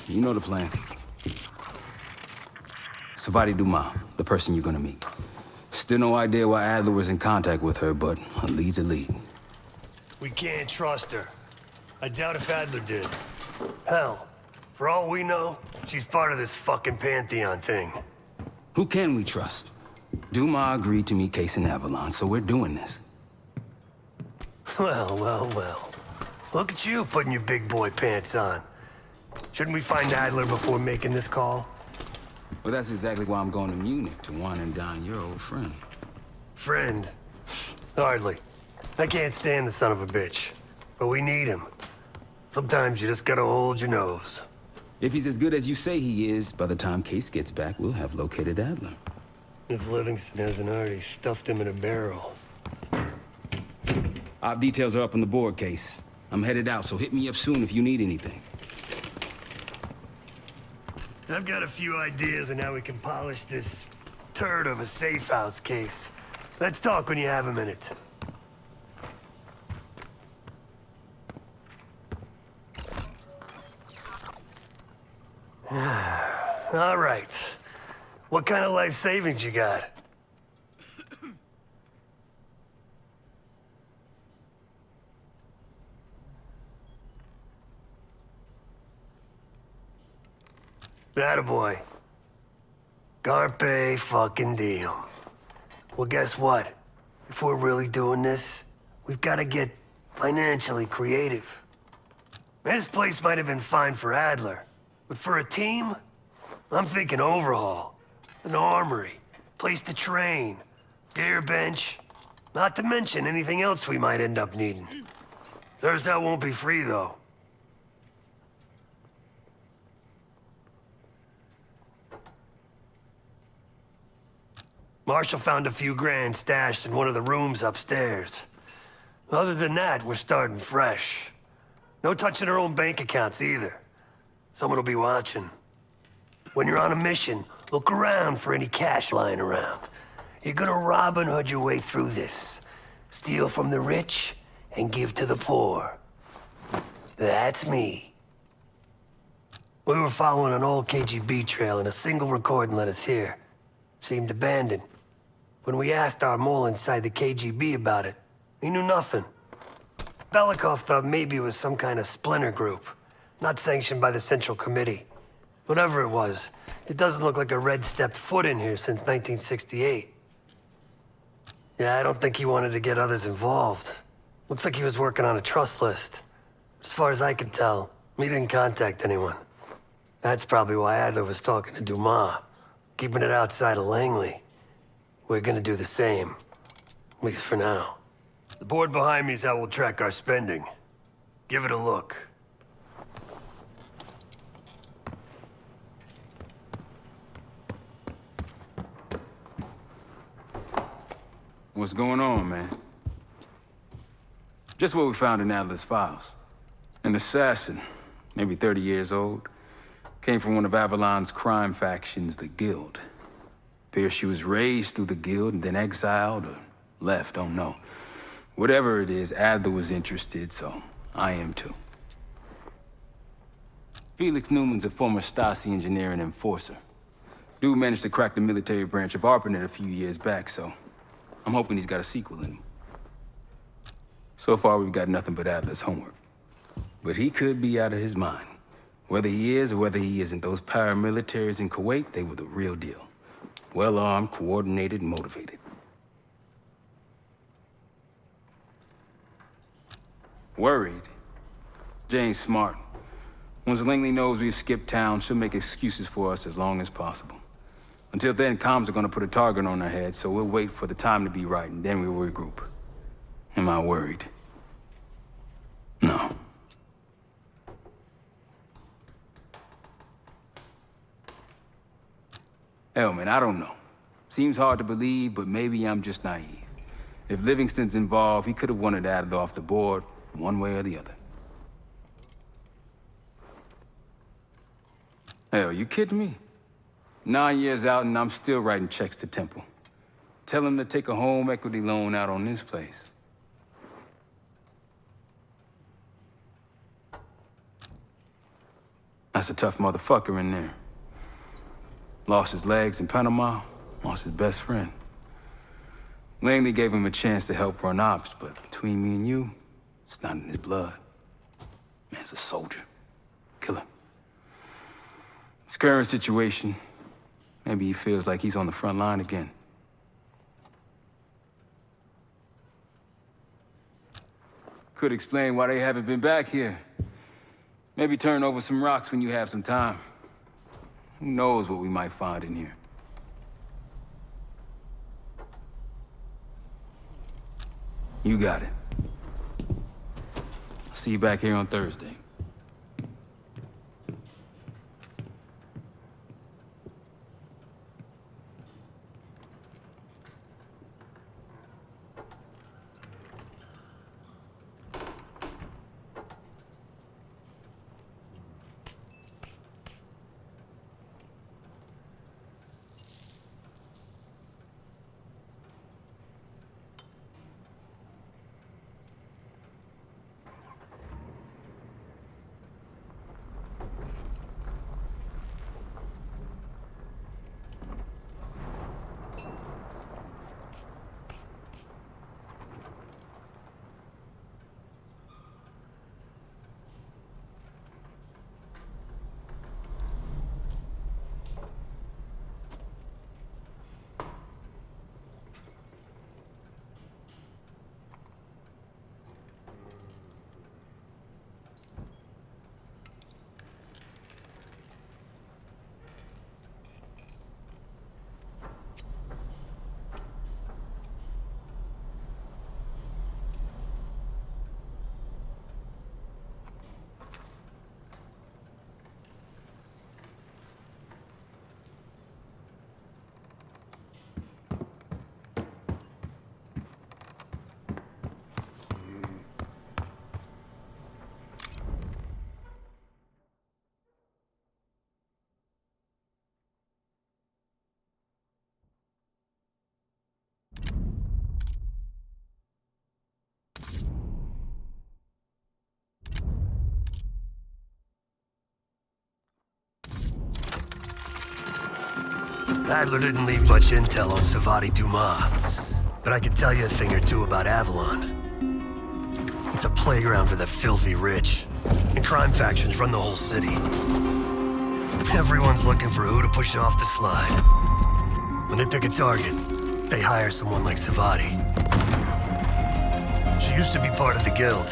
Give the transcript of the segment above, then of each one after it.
You know the plan. Savati Dumas, the person you're gonna meet. Still no idea why Adler was in contact with her, but a lead's a lead. We can't trust her. I doubt if Adler did. Hell, for all we know, she's part of this fucking Pantheon thing. Who can we trust? Dumas agreed to meet Case in Avalon, so we're doing this. Well. Look at you putting your big boy pants on. Shouldn't we find Adler before making this call? Well, that's exactly why I'm going to Munich, to wine and dine your old friend. Friend? Hardly. I can't stand the son of a bitch. But we need him. Sometimes you just gotta hold your nose. If he's as good as you say he is, by the time Case gets back, we'll have located Adler. If Livingston hasn't already stuffed him in a barrel. Op details are up on the board, Case. I'm headed out, so hit me up soon if you need anything. I've got a few ideas on how we can polish this turd of a safe house case. Let's talk when you have a minute. All right. What kind of life savings you got? Attaboy. Carpe fucking diem. Well, guess what? If we're really doing this, we've got to get financially creative. This place might have been fine for Adler, but for a team, I'm thinking overhaul. An armory, place to train, gear bench, not to mention anything else we might end up needing. There's that won't be free, though. Marshall found a few grand stashed in one of the rooms upstairs. Other than that, we're starting fresh. No touching our own bank accounts either. Someone will be watching. When you're on a mission, look around for any cash lying around. You're gonna Robin Hood your way through this. Steal from the rich and give to the poor. That's me. We were following an old KGB trail and a single recording led us here. Seemed abandoned. When we asked our mole inside the KGB about it, he knew nothing. Belikov thought maybe it was some kind of splinter group, not sanctioned by the Central Committee. Whatever it was, it doesn't look like a red stepped foot in here since 1968. Yeah, I don't think he wanted to get others involved. Looks like he was working on a trust list. As far as I could tell, he didn't contact anyone. That's probably why Adler was talking to Dumas, keeping it outside of Langley. We're gonna do the same, at least for now. The board behind me is how we'll track our spending. Give it a look. What's going on, man? Just what we found in Adler's files. An assassin, maybe 30 years old, came from one of Avalon's crime factions, the Guild. Appears she was raised through the Guild and then exiled or left, don't know. Whatever it is, Adler was interested, so I am too. Felix Newman's a former Stasi engineer and enforcer. Dude managed to crack the military branch of ARPANET a few years back, so I'm hoping he's got a sequel in him. So far, we've got nothing but Adler's homework. But he could be out of his mind. Whether he is or whether he isn't, those paramilitaries in Kuwait, they were the real deal. Well-armed, coordinated, motivated. Worried? Jane's smart. Once Langley knows we've skipped town, she'll make excuses for us as long as possible. Until then, comms are gonna put a target on our heads, so we'll wait for the time to be right, and then we'll regroup. Am I worried? No. Hell, man, I don't know. Seems hard to believe, but maybe I'm just naive. If Livingston's involved, he could have wanted Adler off the board, one way or the other. Hell, you kidding me? 9 years out and I'm still writing checks to Temple. Tell him to take a home equity loan out on this place. That's a tough motherfucker in there. Lost his legs in Panama, lost his best friend. Langley gave him a chance to help run ops, but between me and you, it's not in his blood. Man's a soldier. Killer. His current situation, maybe he feels like he's on the front line again. Could explain why they haven't been back here. Maybe turn over some rocks when you have some time. Who knows what we might find in here? You got it. I'll see you back here on Thursday. Adler didn't leave much intel on Savati Dumas, but I could tell you a thing or two about Avalon. It's a playground for the filthy rich, and crime factions run the whole city. Everyone's looking for who to push off the slide. When they pick a target, they hire someone like Savati. She used to be part of the Guild,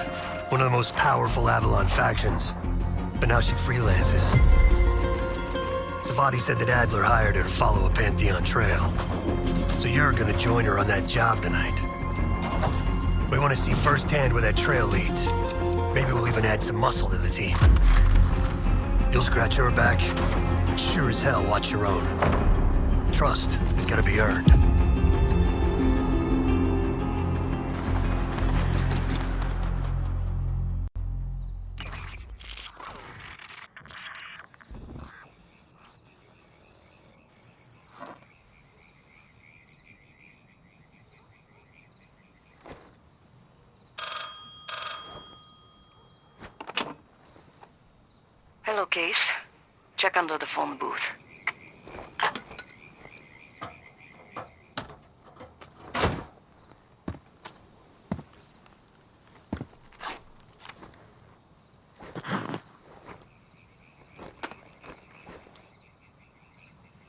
one of the most powerful Avalon factions, but now she freelances. Savati said that Adler hired her to follow a Pantheon trail. So you're gonna join her on that job tonight. We want to see firsthand where that trail leads. Maybe we'll even add some muscle to the team. You'll scratch her back, but sure as hell watch your own. Trust has gotta be earned. Hello, Case. Check under the phone booth.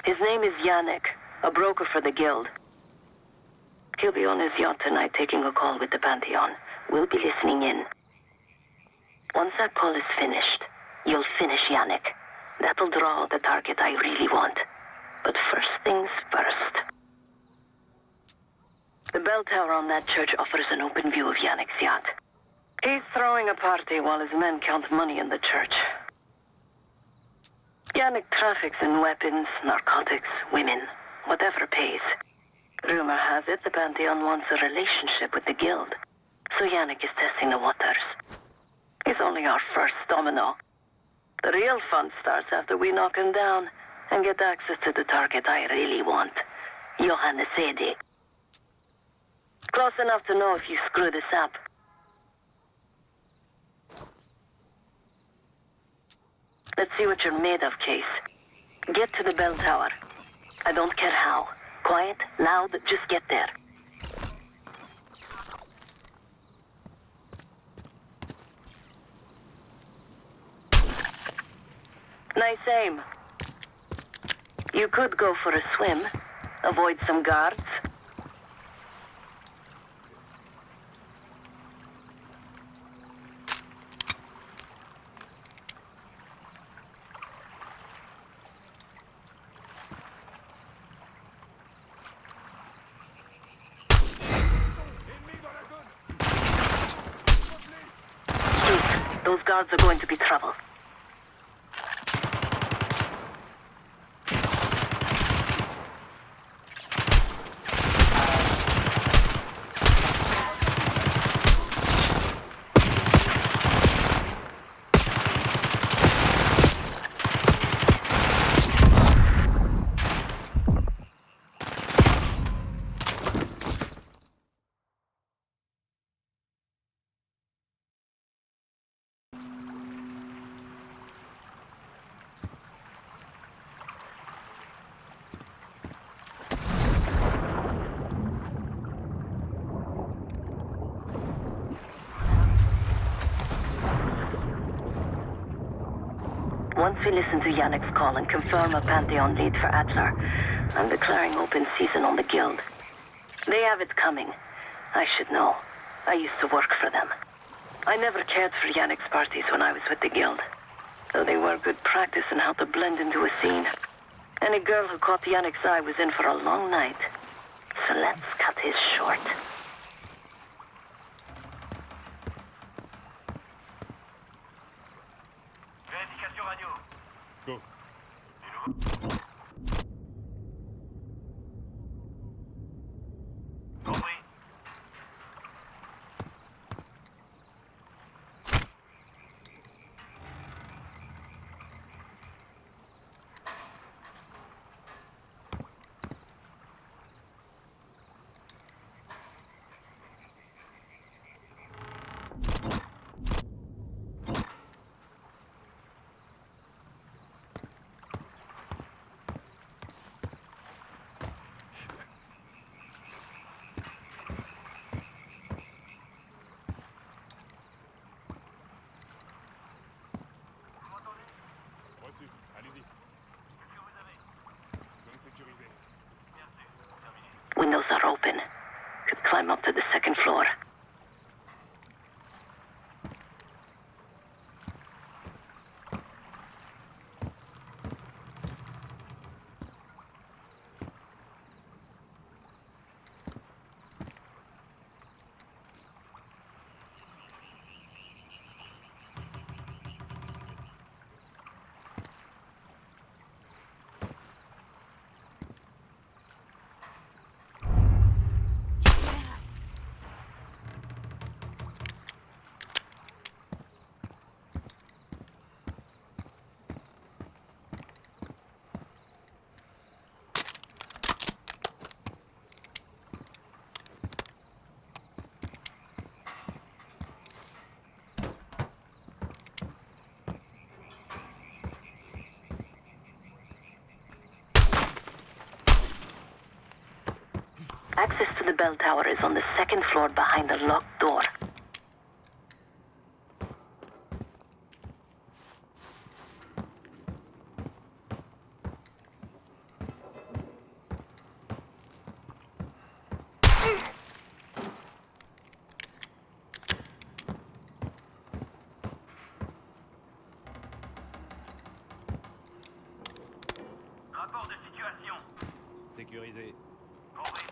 His name is Yannick, a broker for the Guild. He'll be on his yacht tonight taking a call with the Pantheon. We'll be listening in. Once that call is finished, you'll finish Yannick. That'll draw the target I really want. But first things first. The bell tower on that church offers an open view of Yannick's yacht. He's throwing a party while his men count money in the church. Yannick traffics in weapons, narcotics, women, whatever pays. Rumor has it the Pantheon wants a relationship with the Guild, so Yannick is testing the waters. He's only our first domino. The real fun starts after we knock him down and get access to the target I really want, Johannes Edi. Close enough to know if you screw this up. Let's see what you're made of, Case. Get to the bell tower. I don't care how. Quiet, loud, just get there. Nice aim. You could go for a swim. Avoid some guards. Those guards are going to be trouble. Once we listen to Yannick's call and confirm a Pantheon lead for Adler, I'm declaring open season on the Guild. They have it coming. I should know. I used to work for them. I never cared for Yannick's parties when I was with the Guild, though they were good practice in how to blend into a scene. Any girl who caught Yannick's eye was in for a long night. So let's cut his short. Vérification radio. Go. Compris. Reçu. Allez-y. Qu'est-ce que vous avez? Zone sécurisée. Bien sûr. Terminé. Windows are open. Could climb up to the second floor. Access to the bell tower is on the second floor behind the locked door. Rapport de situation. Sécurisé. Compris.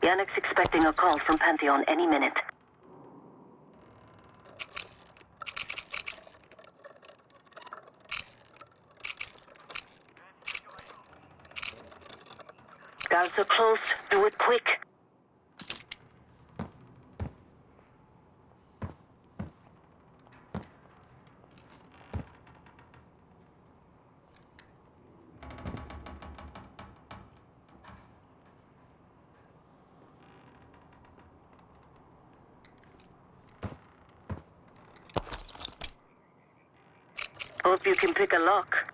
Yannick's expecting a call from Pantheon any minute. Guards are close. Do it quick. Hope you can pick a lock.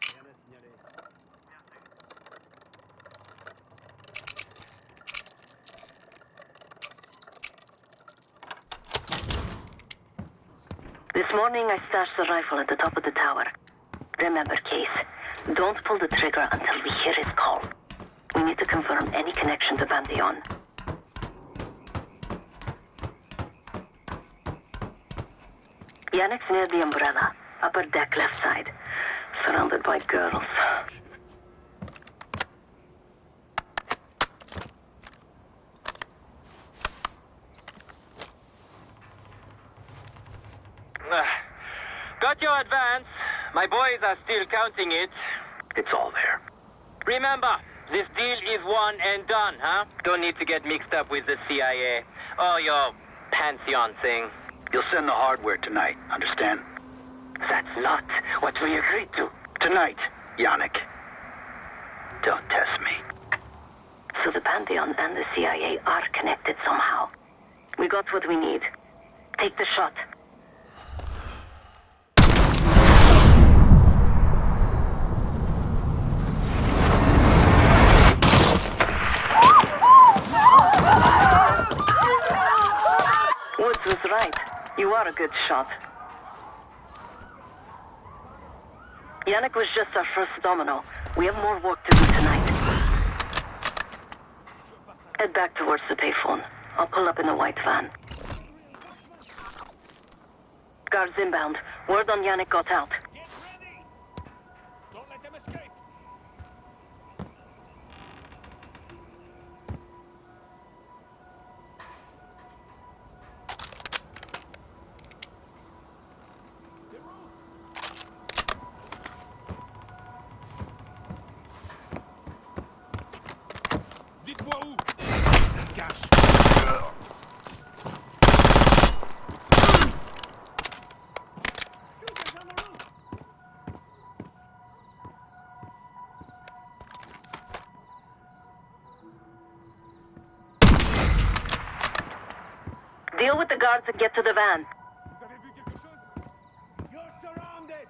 Rien à signaler. This morning I stashed the rifle at the top of the tower. Remember, Case, don't pull the trigger until we hear his call. We need to confirm any connection to Van Dion. Yannick's near the umbrella, upper deck left side, surrounded by girls. Got your advance. My boys are still counting it. It's all there. Remember, this deal is one and done, huh? Don't need to get mixed up with the CIA or your pantheon thing. You'll send the hardware tonight, understand? That's not what we agreed to. Tonight, Yannick. Don't test me. So the Pantheon and the CIA are connected somehow. We got what we need. Take the shot. Woods was right. You are a good shot. Yannick was just our first domino. We have more work to do tonight. Head back towards the payphone. I'll pull up in a white van. Guards inbound. Word on Yannick got out. Get ready! Don't let them escape! Dites-moi où! Ça se cache! Deal with the guards and get to the van. Vous avez vu quelque chose? You're surrounded!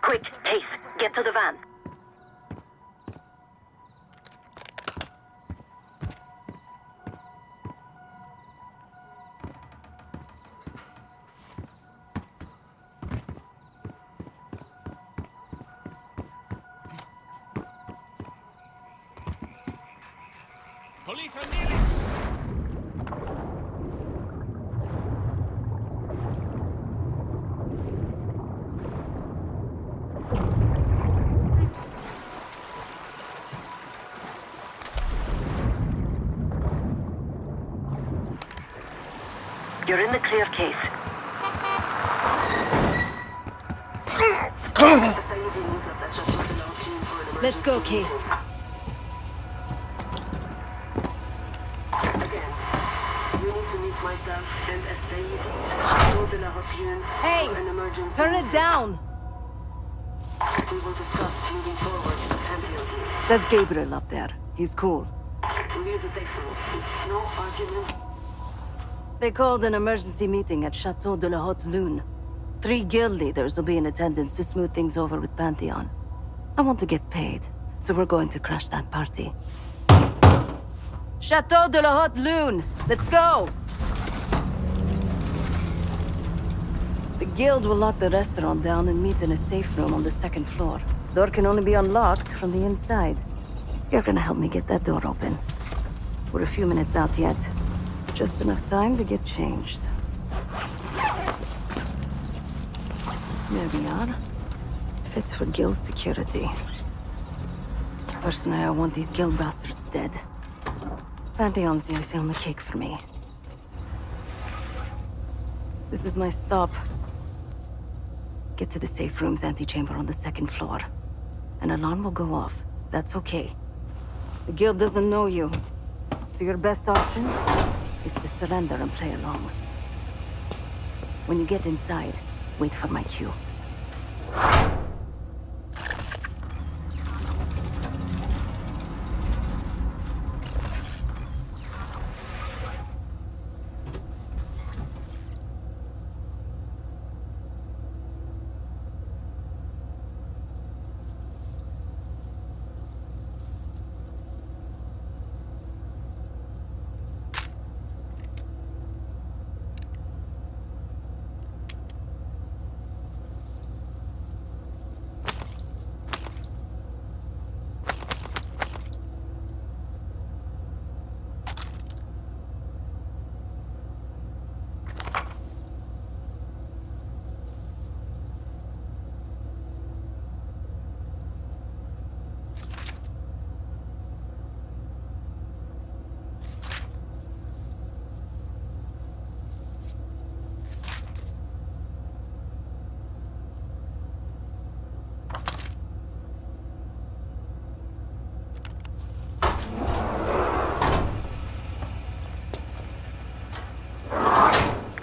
Quick, Case, get to the van. Police are nearly... You're in the clear, Case. Let's go, Case. Hey! Turn it down! We will discuss moving forward to the Pantheon. That's Gabriel up there. He's cool. We'll use a safe room. No argument. They called an emergency meeting at Chateau de la Haute Lune. 3 guild leaders will be in attendance to smooth things over with Pantheon. I want to get paid, so we're going to crash that party. Chateau de la Haute Lune! Let's go! The guild will lock the restaurant down and meet in a safe room on the 2nd floor. Door can only be unlocked from the inside. You're gonna help me get that door open. We're a few minutes out yet. Just enough time to get changed. There we are. Fits for guild security. Personally, I want these guild bastards dead. Pantheon's the icing on the cake for me. This is my stop. Get to the safe room's antechamber on the 2nd floor. An alarm will go off. That's okay. The guild doesn't know you. So your best option is to surrender and play along. When you get inside, wait for my cue.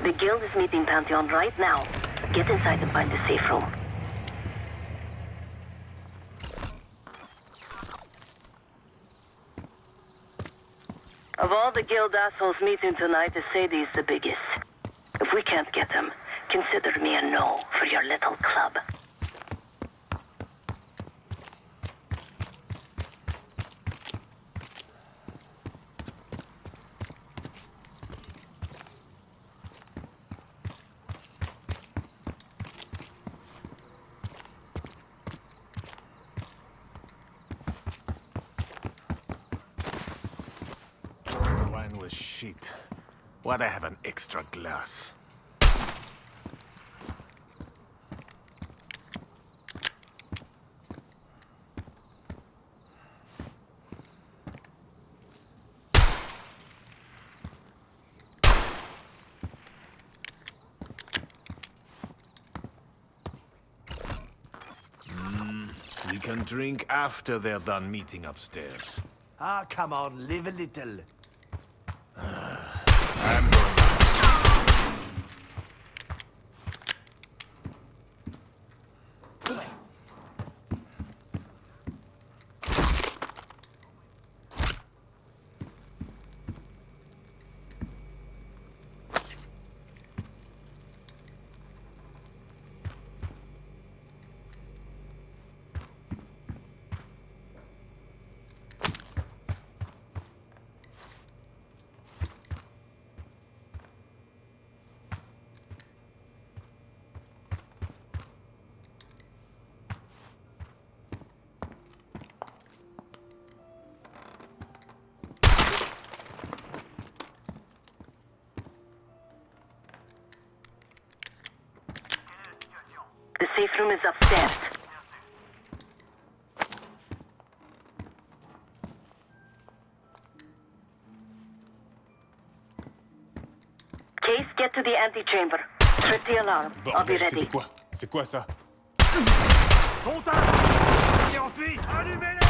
The guild is meeting Pantheon right now. Get inside and find the safe room. Of all the guild assholes meeting tonight, Sadie's the biggest. If we can't get him, consider me a no for your little club. Wine was shit. Why'd I have an extra glass? We can drink after they're done meeting upstairs. Ah, come on, live a little. I'm going. The safe room is upstairs. Case, get to the antechamber. Trip the alarm. I'll be ready. C'est quoi ça? Contact! Et ensuite, allumez-les!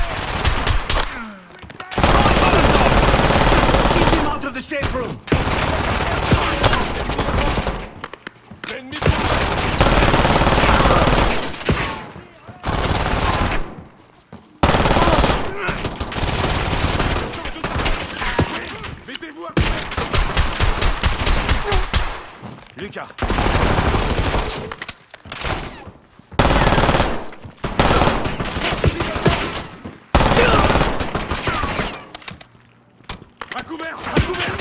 Keep him out of the safe room! Lucas! À couvert! À couvert!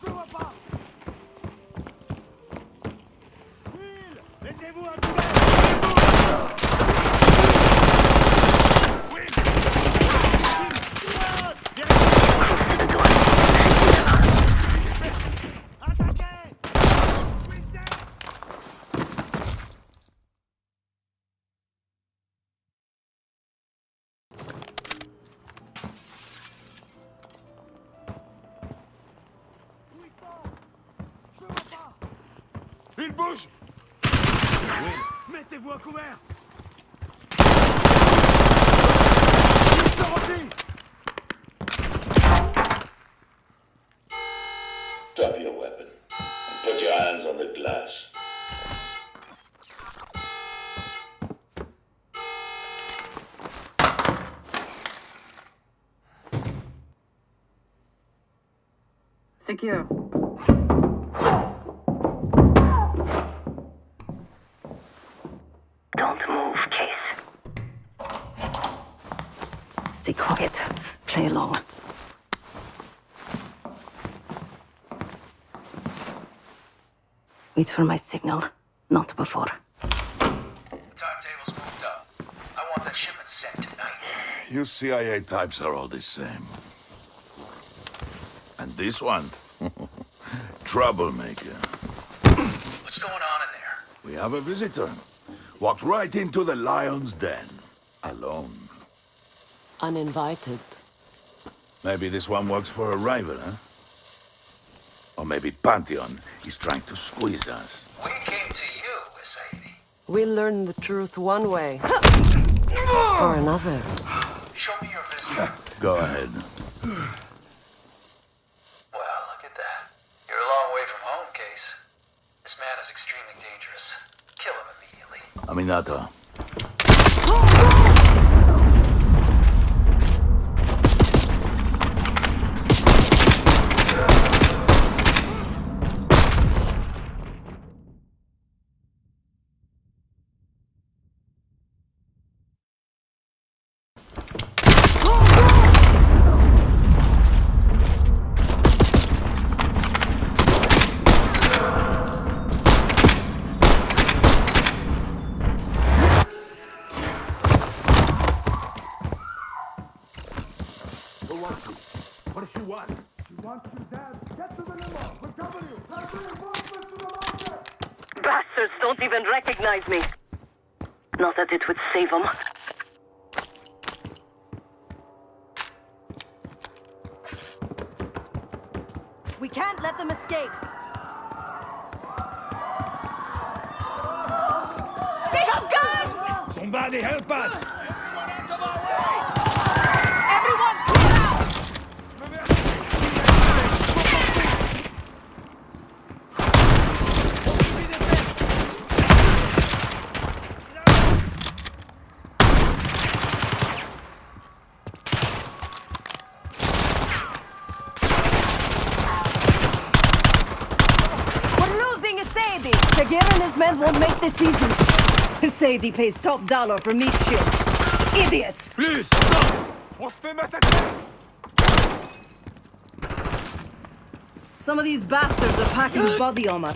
Je vois pas. Will, mettez-vous à couvert. Il bouge! Mettez-vous à couvert. Drop your weapon and put your hands on the glass. Secure. Don't move, Case. Stay quiet. Play along. Wait for my signal, not before. Timetable's moved up. I want that shipment sent tonight. You CIA types are all the same. And this one? Troublemaker. What's going on in there? We have a visitor. Walked right into the lion's den. Alone. Uninvited. Maybe this one works for a rival, huh? Or maybe Pantheon is trying to squeeze us. We came to you, Sadie. We learn the truth one way or another. Show me your visitor. Go ahead. Well, look at that. You're a long way from home, Case. This man is extremely dangerous. Kill him immediately. Aminata. What does she want? She wants you dead. Get to the limo. We'll cover you. Let's reinforcements to the mountain. Bastards don't even recognize me. Not that it would save them. We can't let them escape. They have guns! Somebody help us. Everyone clear out! We're losing Sadie. Sagir and his men won't make the season. Sadie pays top dollar for meat shield. Idiots! Please, stop! On se fait massacrer! Some of these bastards are packing body armor.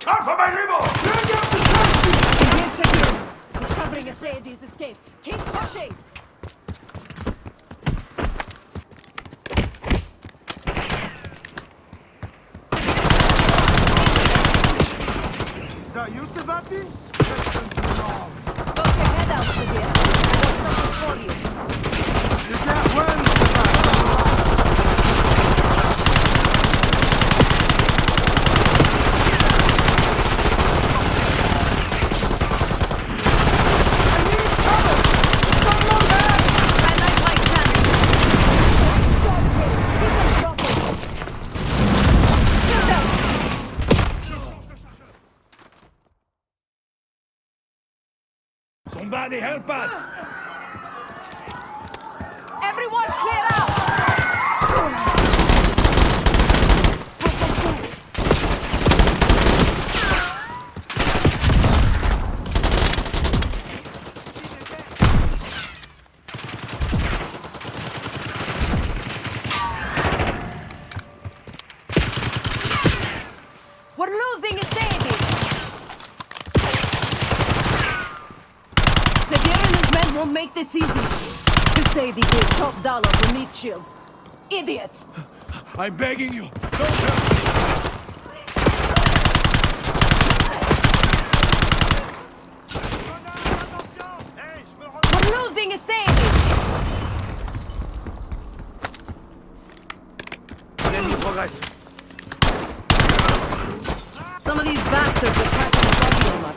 Come for my limo! Here's Sagir. He's covering Sadie's escape. Keep pushing! Is that you, Sabati? Poke your head out, Sagir. I got something of you. You can't win! I like my chances. Shoot them! Somebody help us! Everyone clear out! We're losing a Sadie! Severe and his men won't make this easy. The Sadie gave top dollar for meat shields. Idiots! I'm begging you, don't help me! We're losing a Sadie! Some of these bastards are cracking the body armor.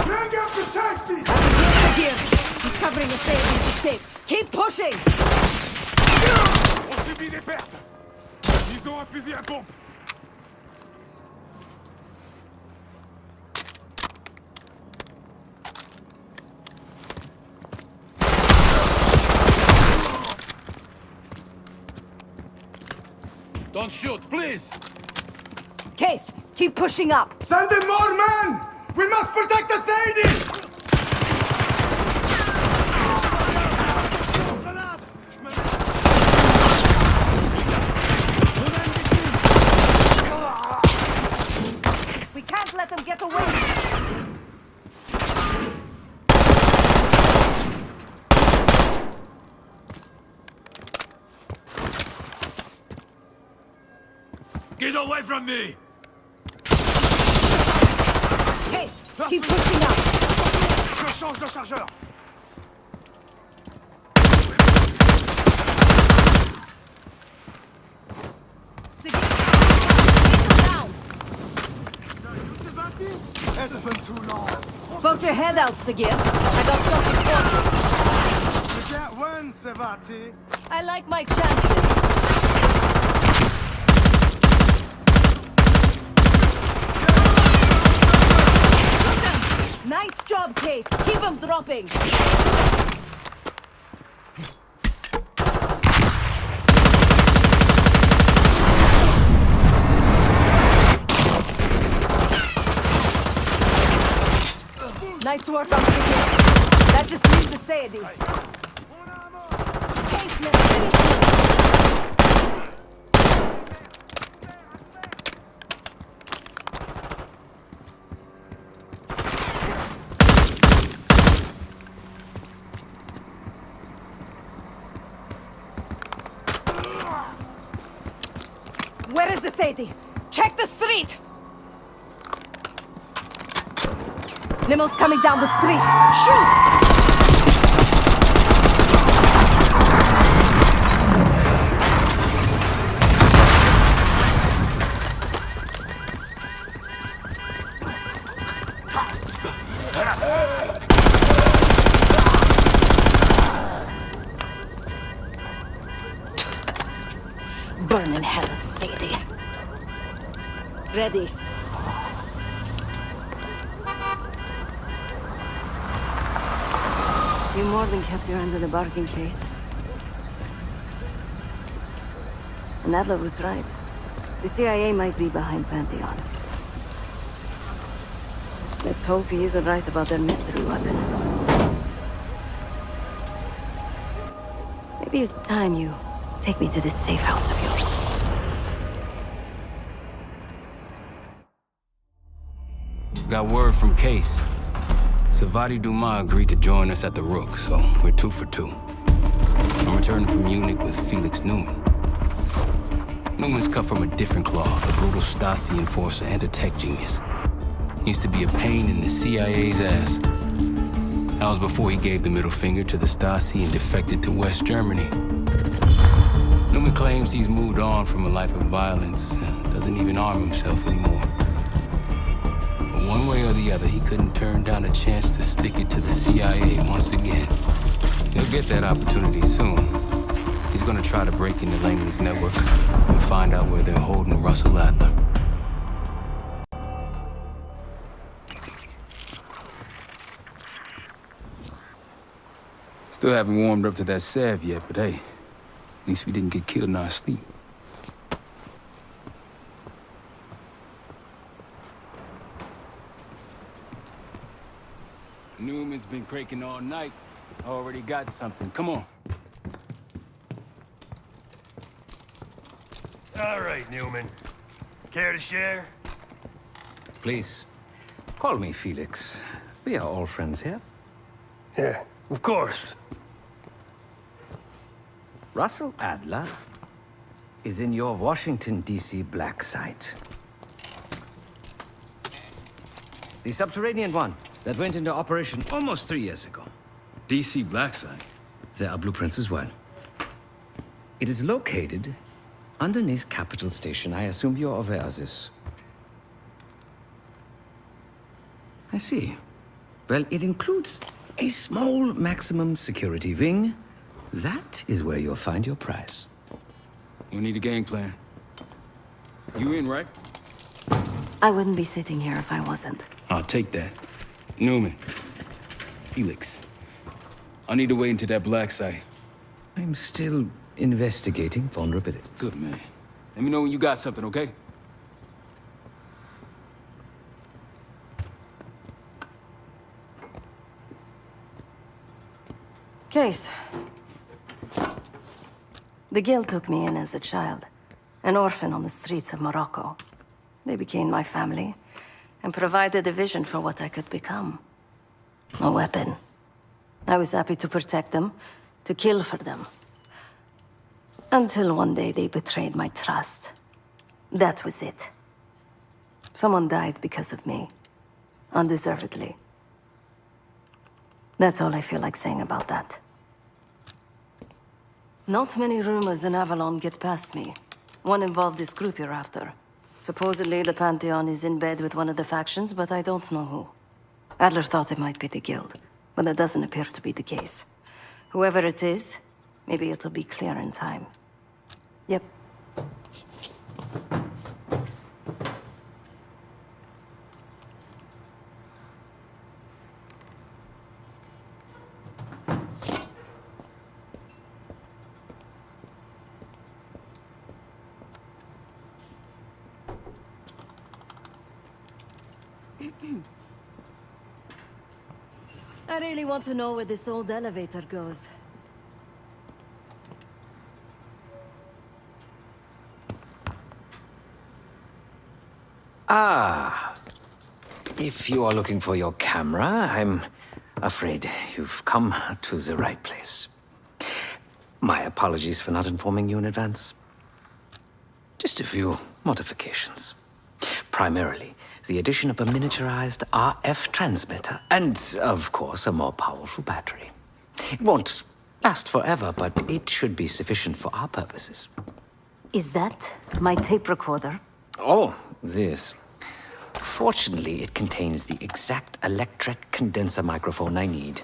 Bring up the safety! Here, he's covering a Sadie's escape. Keep pushing! On subit des pertes! Ils ont un fusil à pompe! Don't shoot, please! Case, keep pushing up. Send in more men! We must protect the Sadie! We can't let them get away. Get away from me! Case, keep pushing up. Je change de chargeur! Sigil, keep them down. It's been too long. Poke your head out, Sigil. I got something for you. You can't win, Sevati. I like my chances. Nice job, Case. Keep them dropping. Nice work on Sigil. That just leaves the Sadie. Case, let's finish it. Where is the Sadie? Check the street! Limo's coming down the street. Shoot! Burn in hell, Sadie. Ready. You more than kept your end of the bargain, Case. And Adler was right. The CIA might be behind Pantheon. Let's hope he isn't right about their mystery weapon. Maybe it's time you take me to this safe house of yours. Got word from Case. Savati Dumas agreed to join us at the Rook, so we're 2 for 2. I'm returning from Munich with Felix Newman. Newman's cut from a different cloth, a brutal Stasi enforcer and a tech genius. He used to be a pain in the CIA's ass. That was before he gave the middle finger to the Stasi and defected to West Germany. Newman claims he's moved on from a life of violence and doesn't even arm himself anymore. But one way or the other, he couldn't turn down a chance to stick it to the CIA once again. He'll get that opportunity soon. He's gonna try to break into Langley's network and find out where they're holding Russell Adler. Still haven't warmed up to that salve yet, but hey, at least we didn't get killed in our sleep. Newman's been cranking all night. Already got something. Come on. All right, Newman. Care to share? Please, call me Felix. We are all friends here. Yeah, of course. Russell Adler is in your Washington, D.C. black site. The subterranean one that went into operation almost 3 years ago. DC Black Site. There are blueprints as well. It is located underneath Capitol Station. I assume you're aware of this. I see. Well, it includes a small maximum security wing. That is where you'll find your prize. We need a game plan. You in, right? I wouldn't be sitting here if I wasn't. I'll take that. Newman. Felix. I need to wait into that black site. I'm still investigating vulnerabilities. Good, man. Let me know when you got something, okay? Case. The Guild took me in as a child, an orphan on the streets of Morocco. They became my family and provided a vision for what I could become. A weapon. I was happy to protect them, to kill for them. Until one day they betrayed my trust. That was it. Someone died because of me. Undeservedly. That's all I feel like saying about that. Not many rumors in Avalon get past me. One involved this group you're after. Supposedly the Pantheon is in bed with one of the factions, but I don't know who. Adler thought it might be the Guild, but that doesn't appear to be the case. Whoever it is, maybe it'll be clear in time. Yep. I really want to know where this old elevator goes. Ah. If you are looking for your camera, I'm afraid you've come to the right place. My apologies for not informing you in advance. Just a few modifications. Primarily, the addition of a miniaturized RF transmitter, and, of course, a more powerful battery. It won't last forever, but it should be sufficient for our purposes. Is that my tape recorder? Oh, this. Fortunately, it contains the exact electret condenser microphone I need.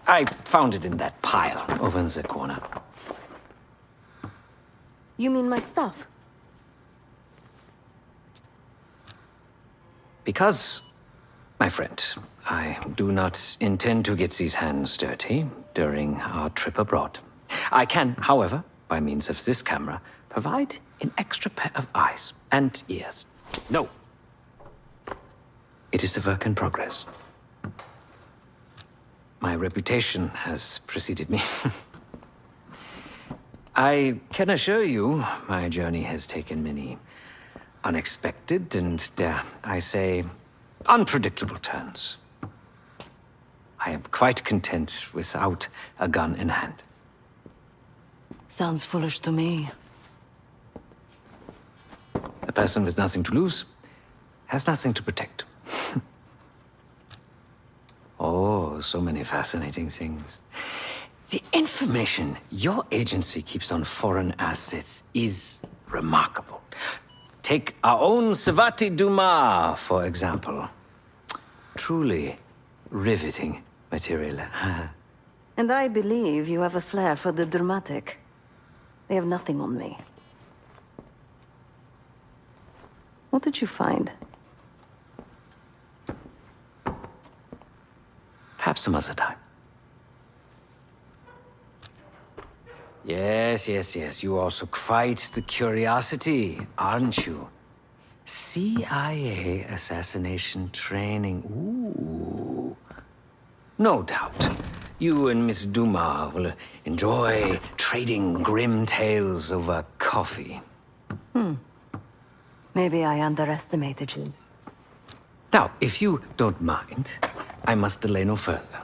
I found it in that pile over in the corner. You mean my stuff? Because, my friend, I do not intend to get these hands dirty during our trip abroad. I can, however, by means of this camera, provide an extra pair of eyes and ears. No. It is a work in progress. My reputation has preceded me. I can assure you, my journey has taken many unexpected and, dare I say, unpredictable turns. I am quite content without a gun in hand. Sounds foolish to me. A person with nothing to lose has nothing to protect. Oh, so many fascinating things. The information your agency keeps on foreign assets is remarkable. Take our own Savati Dumas, for example. Truly riveting material. And I believe you have a flair for the dramatic. They have nothing on me. What did you find? Perhaps some other time. Yes, yes, yes. You also quite the curiosity, aren't you? CIA assassination training. Ooh. No doubt. You and Miss Dumas will enjoy trading grim tales over coffee. Maybe I underestimated you. Now, if you don't mind, I must delay no further.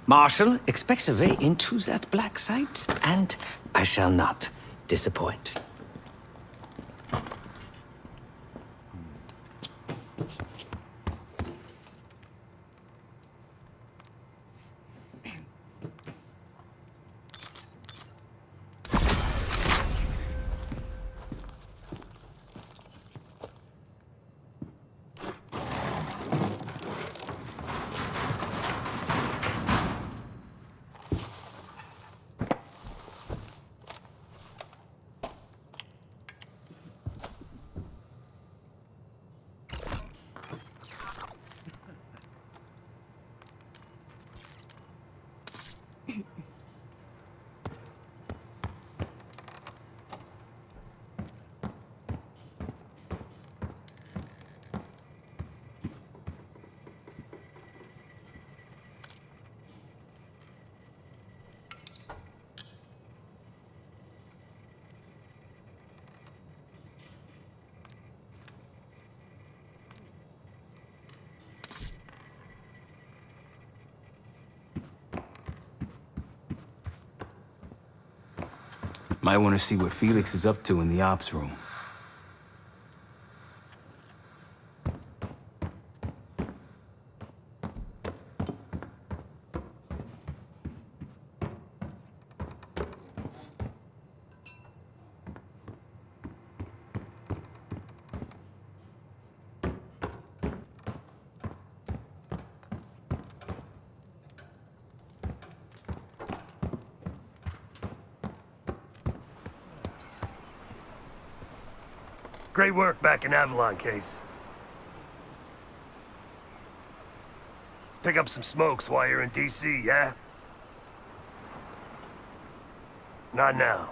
Marshall expects a way into that black site, and I shall not disappoint. Might want to see what Felix is up to in the ops room. Great work back in Avalon, Case. Pick up some smokes while you're in DC, yeah? Not now.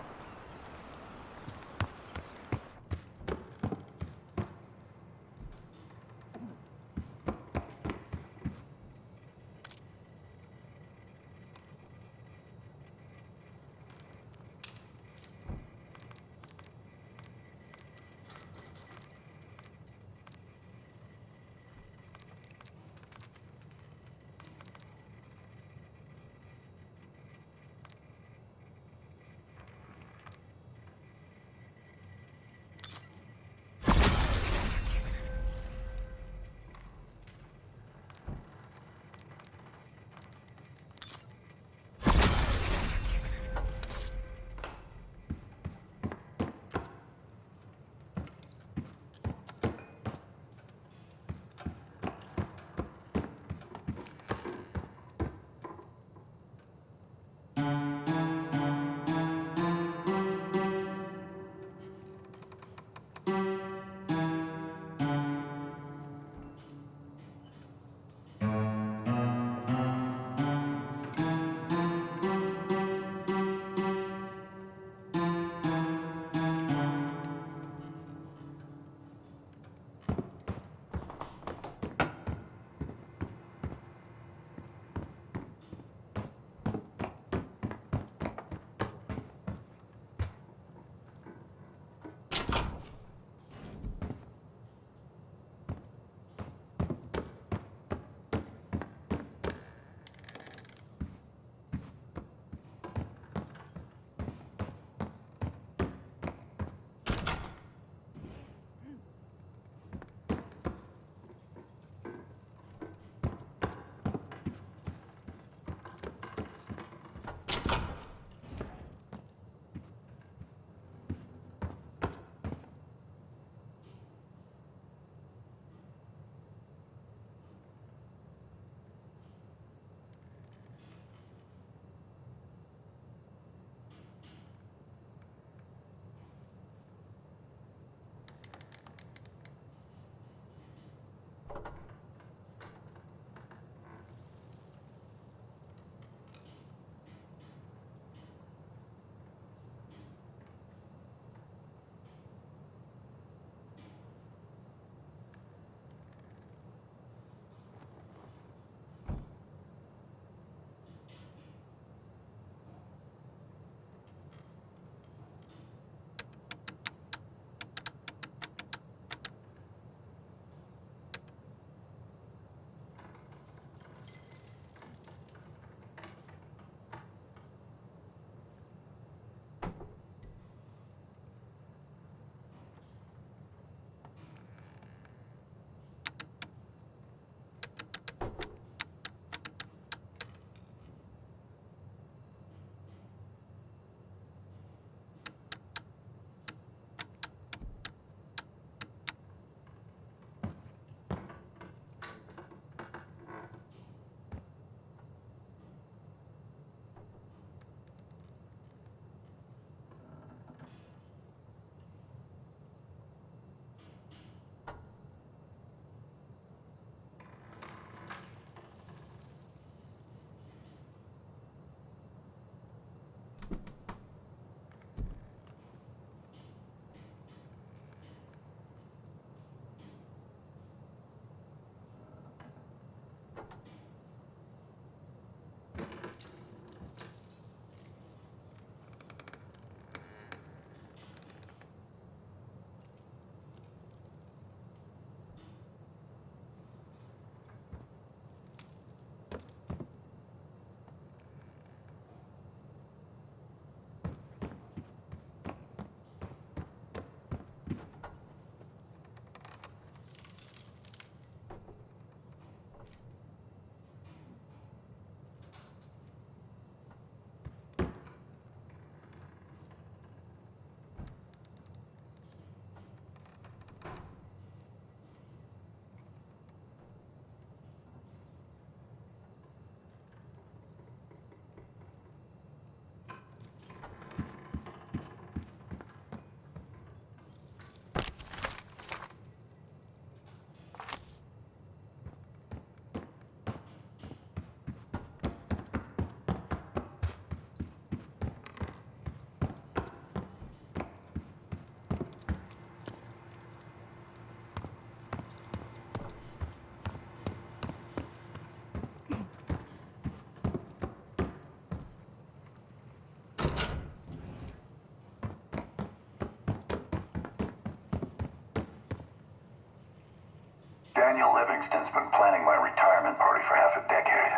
Daniel Livingston's been planning my retirement party for half a decade.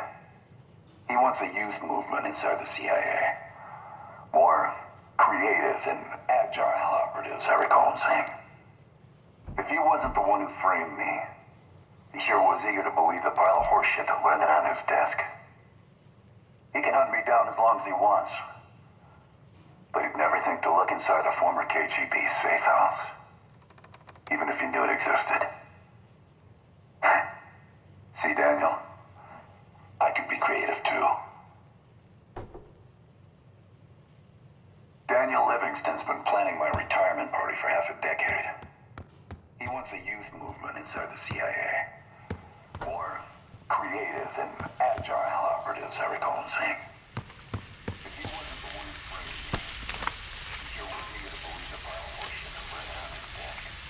He wants a youth movement inside the CIA. More creative and agile operatives, I recall him saying. If he wasn't the one who framed me, he sure was eager to believe the pile of horseshit that landed on his desk. He can hunt me down as long as he wants. But he'd never think to look inside a former KGB safe house. Even if he knew it existed. See, Daniel? I can be creative too. Daniel Livingston's been planning my retirement party for half a decade. He wants a youth movement inside the CIA. More creative and agile operatives, I recall him saying. If he wasn't the one who framed me, he sure was eager to believe the pile of horseshit that landed on his desk.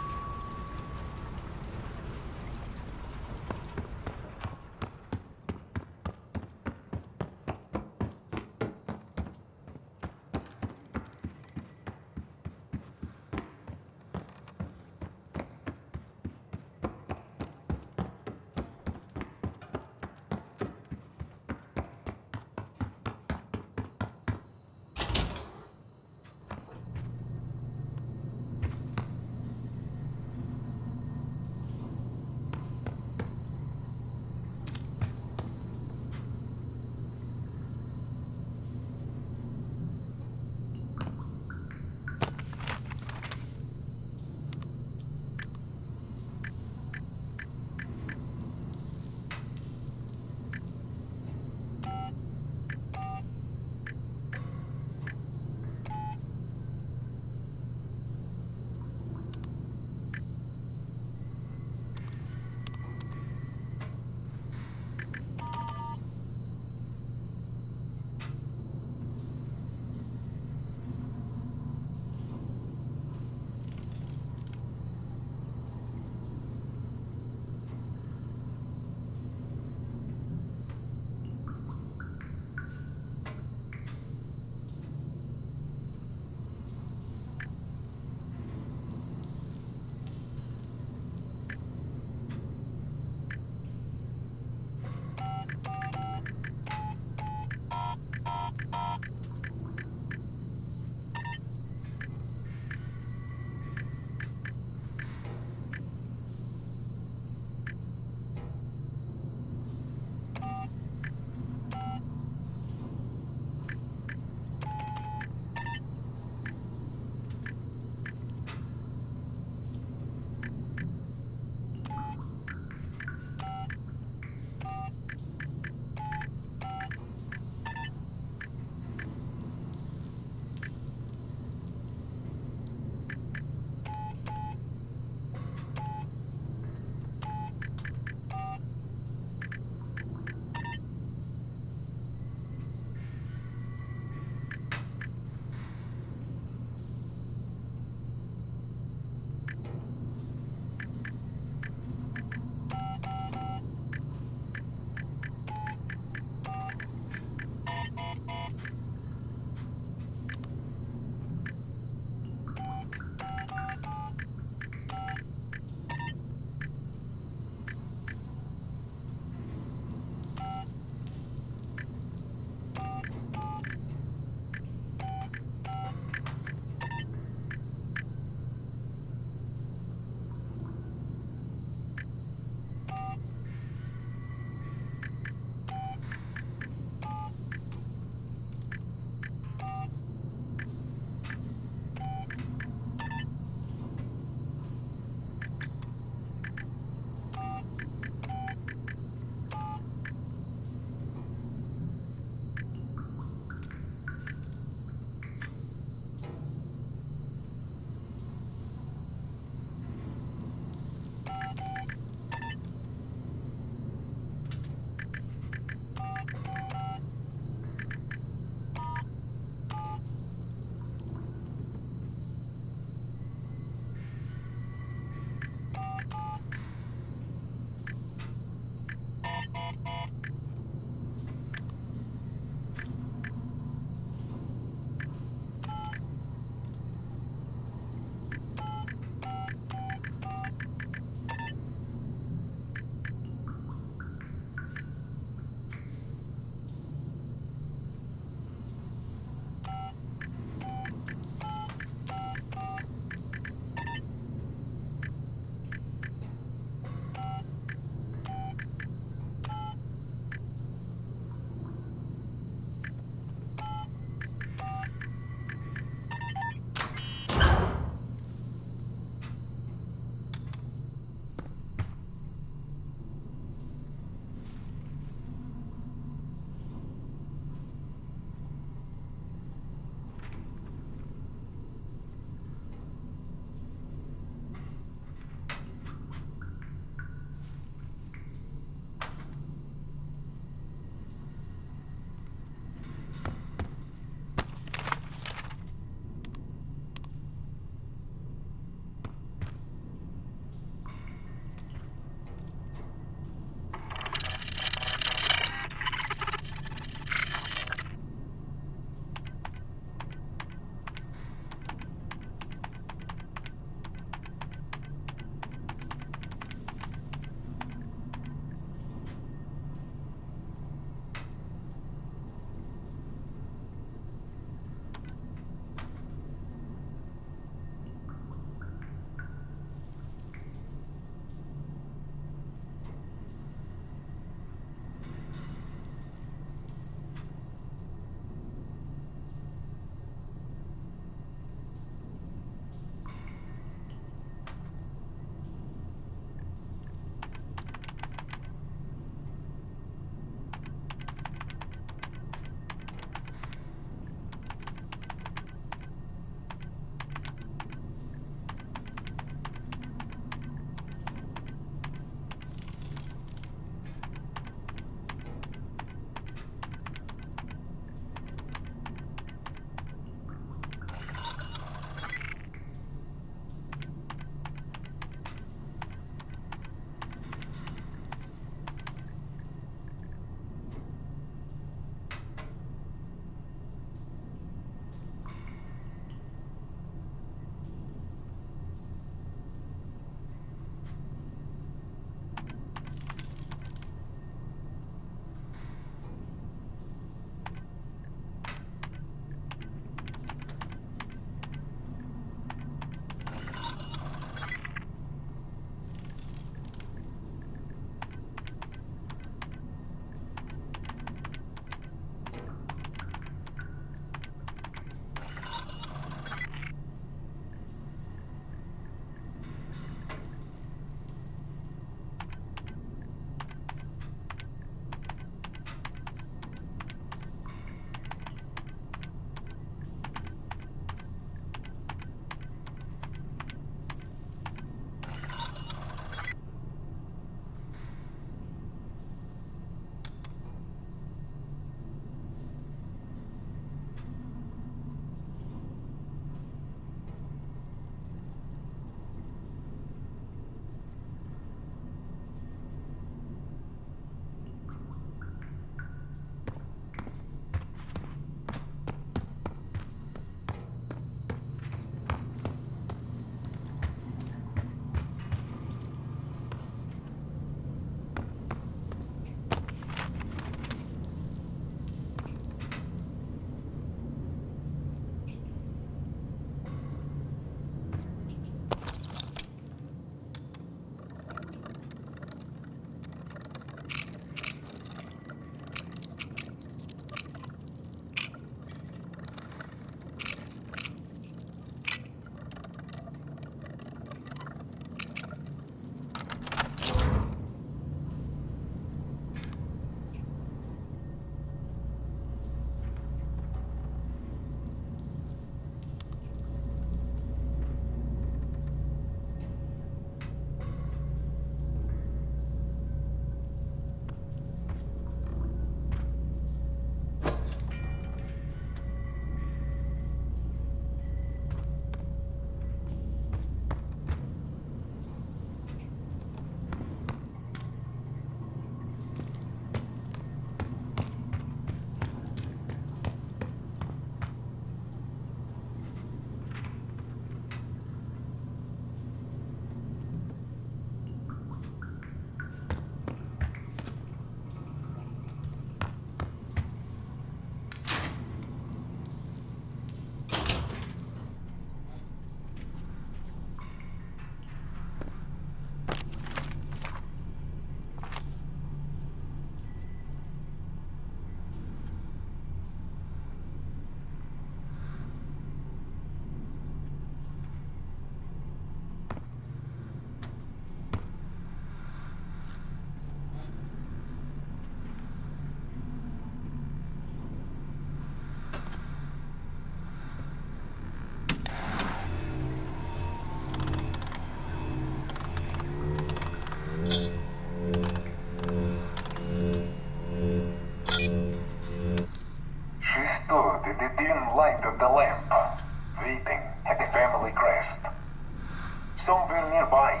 Somewhere nearby,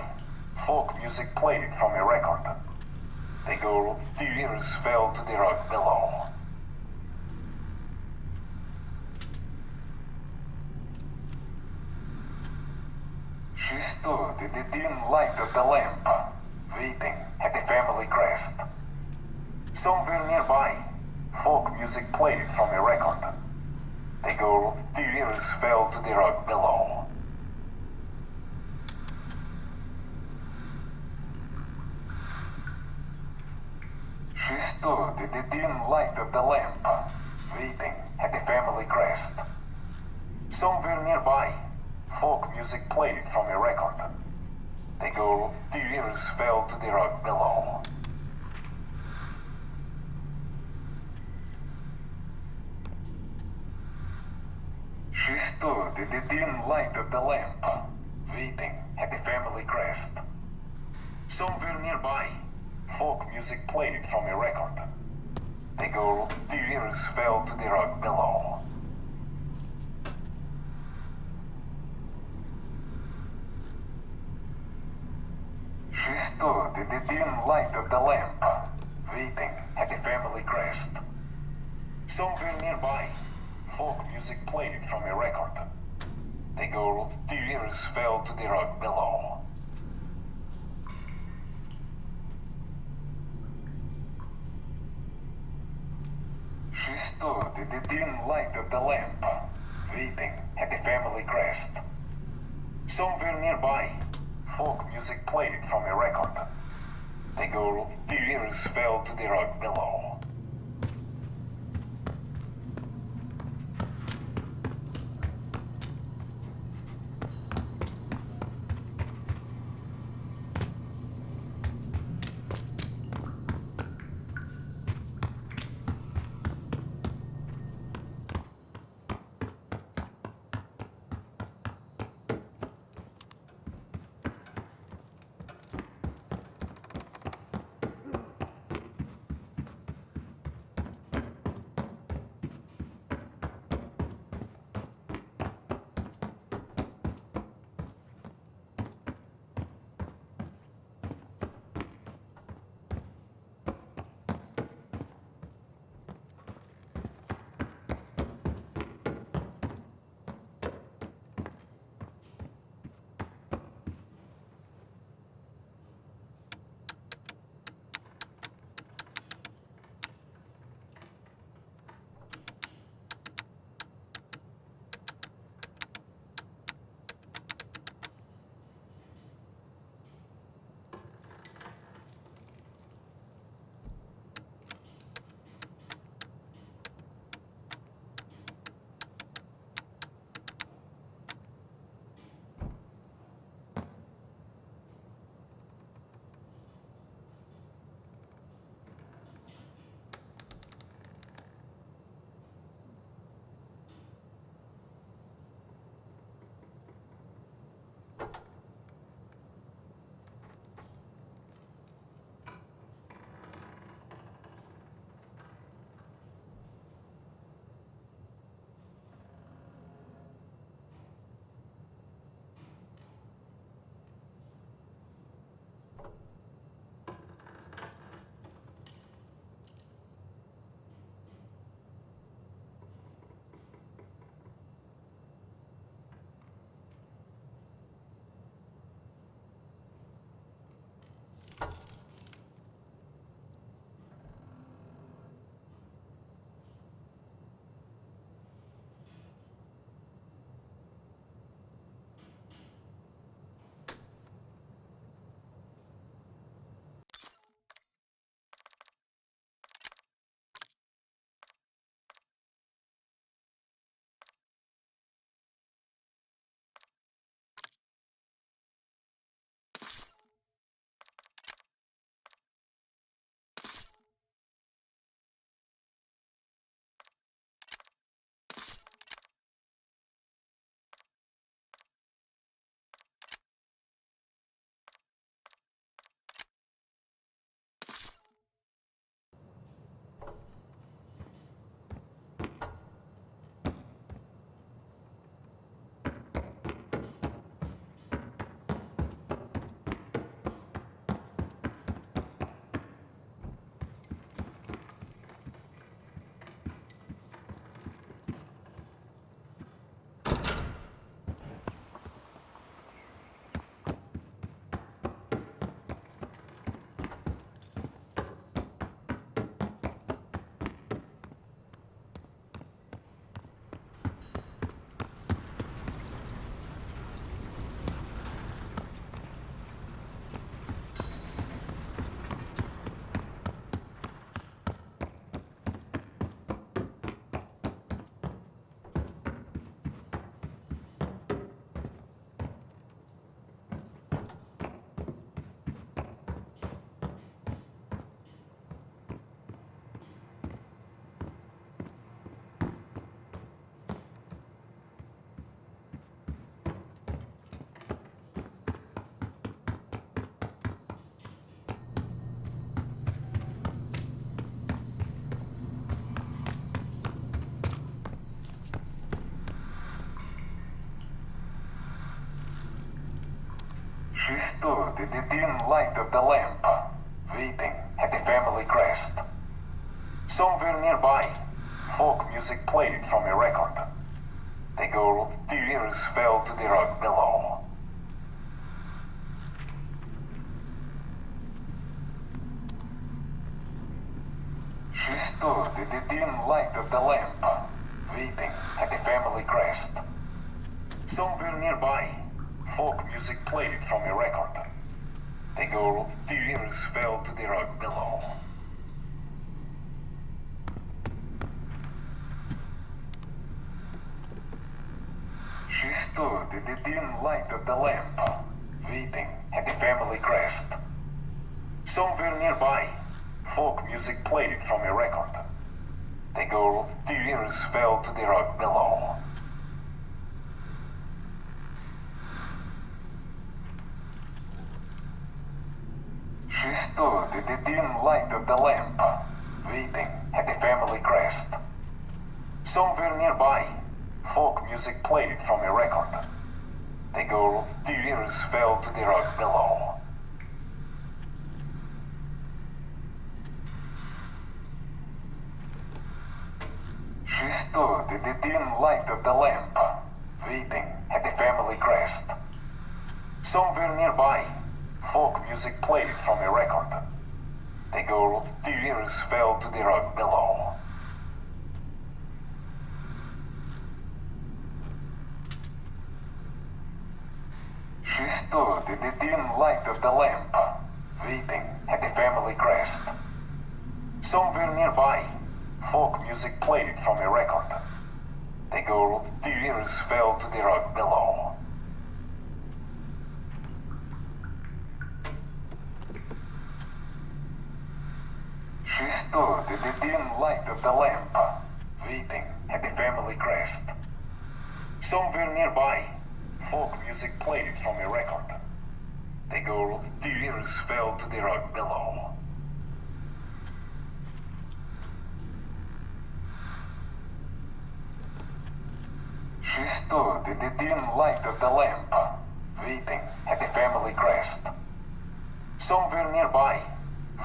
folk music played from a record. The girl's tears fell to the rug below. She stood in the dim light of the lamp, weeping at the family crest. Somewhere nearby, folk music played from a record. The girl's tears fell to the rug below. She stood in the dim light of the lamp, weeping at the family crest. Somewhere nearby, folk music played from a record. The girl's tears fell to the rug below. She stood in the dim light of the lamp, weeping at the family crest. Somewhere nearby, folk music played from a record. The girl's tears fell to the rug below. She stood in the dim light of the lamp, weeping at the family crest. Somewhere nearby, folk music played from a record. The girl's tears fell to the rug below. She stood in the dim light of the lamp, weeping at the family crest. Somewhere nearby, folk music played from a record. The girl's tears fell to the rug below. She stood in the dim light of the lamp, weeping at the family crest. Somewhere nearby, folk music played from a record. The girl's tears fell to the rug below. She stood in the dim light of the lamp, weeping at the family crest. Somewhere nearby, folk music played from a record. The girl's tears fell to the rug below. She stood in the dim light of the lamp, weeping at the family crest. Somewhere nearby, folk music played from a record. The girl's tears fell to the rug below. She stood in the dim light of the lamp, weeping at the family crest. Somewhere nearby, folk music played from a record. The girl's tears fell to the rug below. She stood in the dim light of the lamp, weeping at the family crest. Somewhere nearby, folk music played from a record. The girl's tears fell to the rug below. She stood in the dim light of the lamp, weeping at the family crest. Somewhere nearby, folk music played from a record. The girl's tears fell to the rug below. She stood in the dim light of the lamp, weeping at the family crest. Somewhere nearby, folk music played from a record. The girl's tears fell to the rug below. She stood in the dim light of the lamp, weeping at the family crest. Somewhere nearby,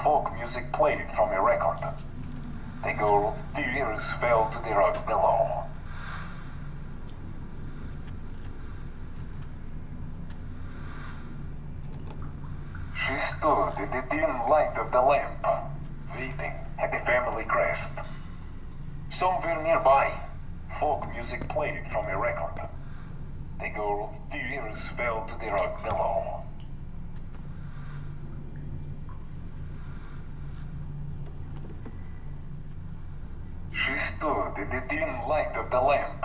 folk music played from a record. The girl's tears fell to the rug below. She stood in the dim light of the lamp, weeping at the family crest. Somewhere nearby, folk music played from a record. The girl's tears fell to the rug below. She stood in the dim light of the lamp,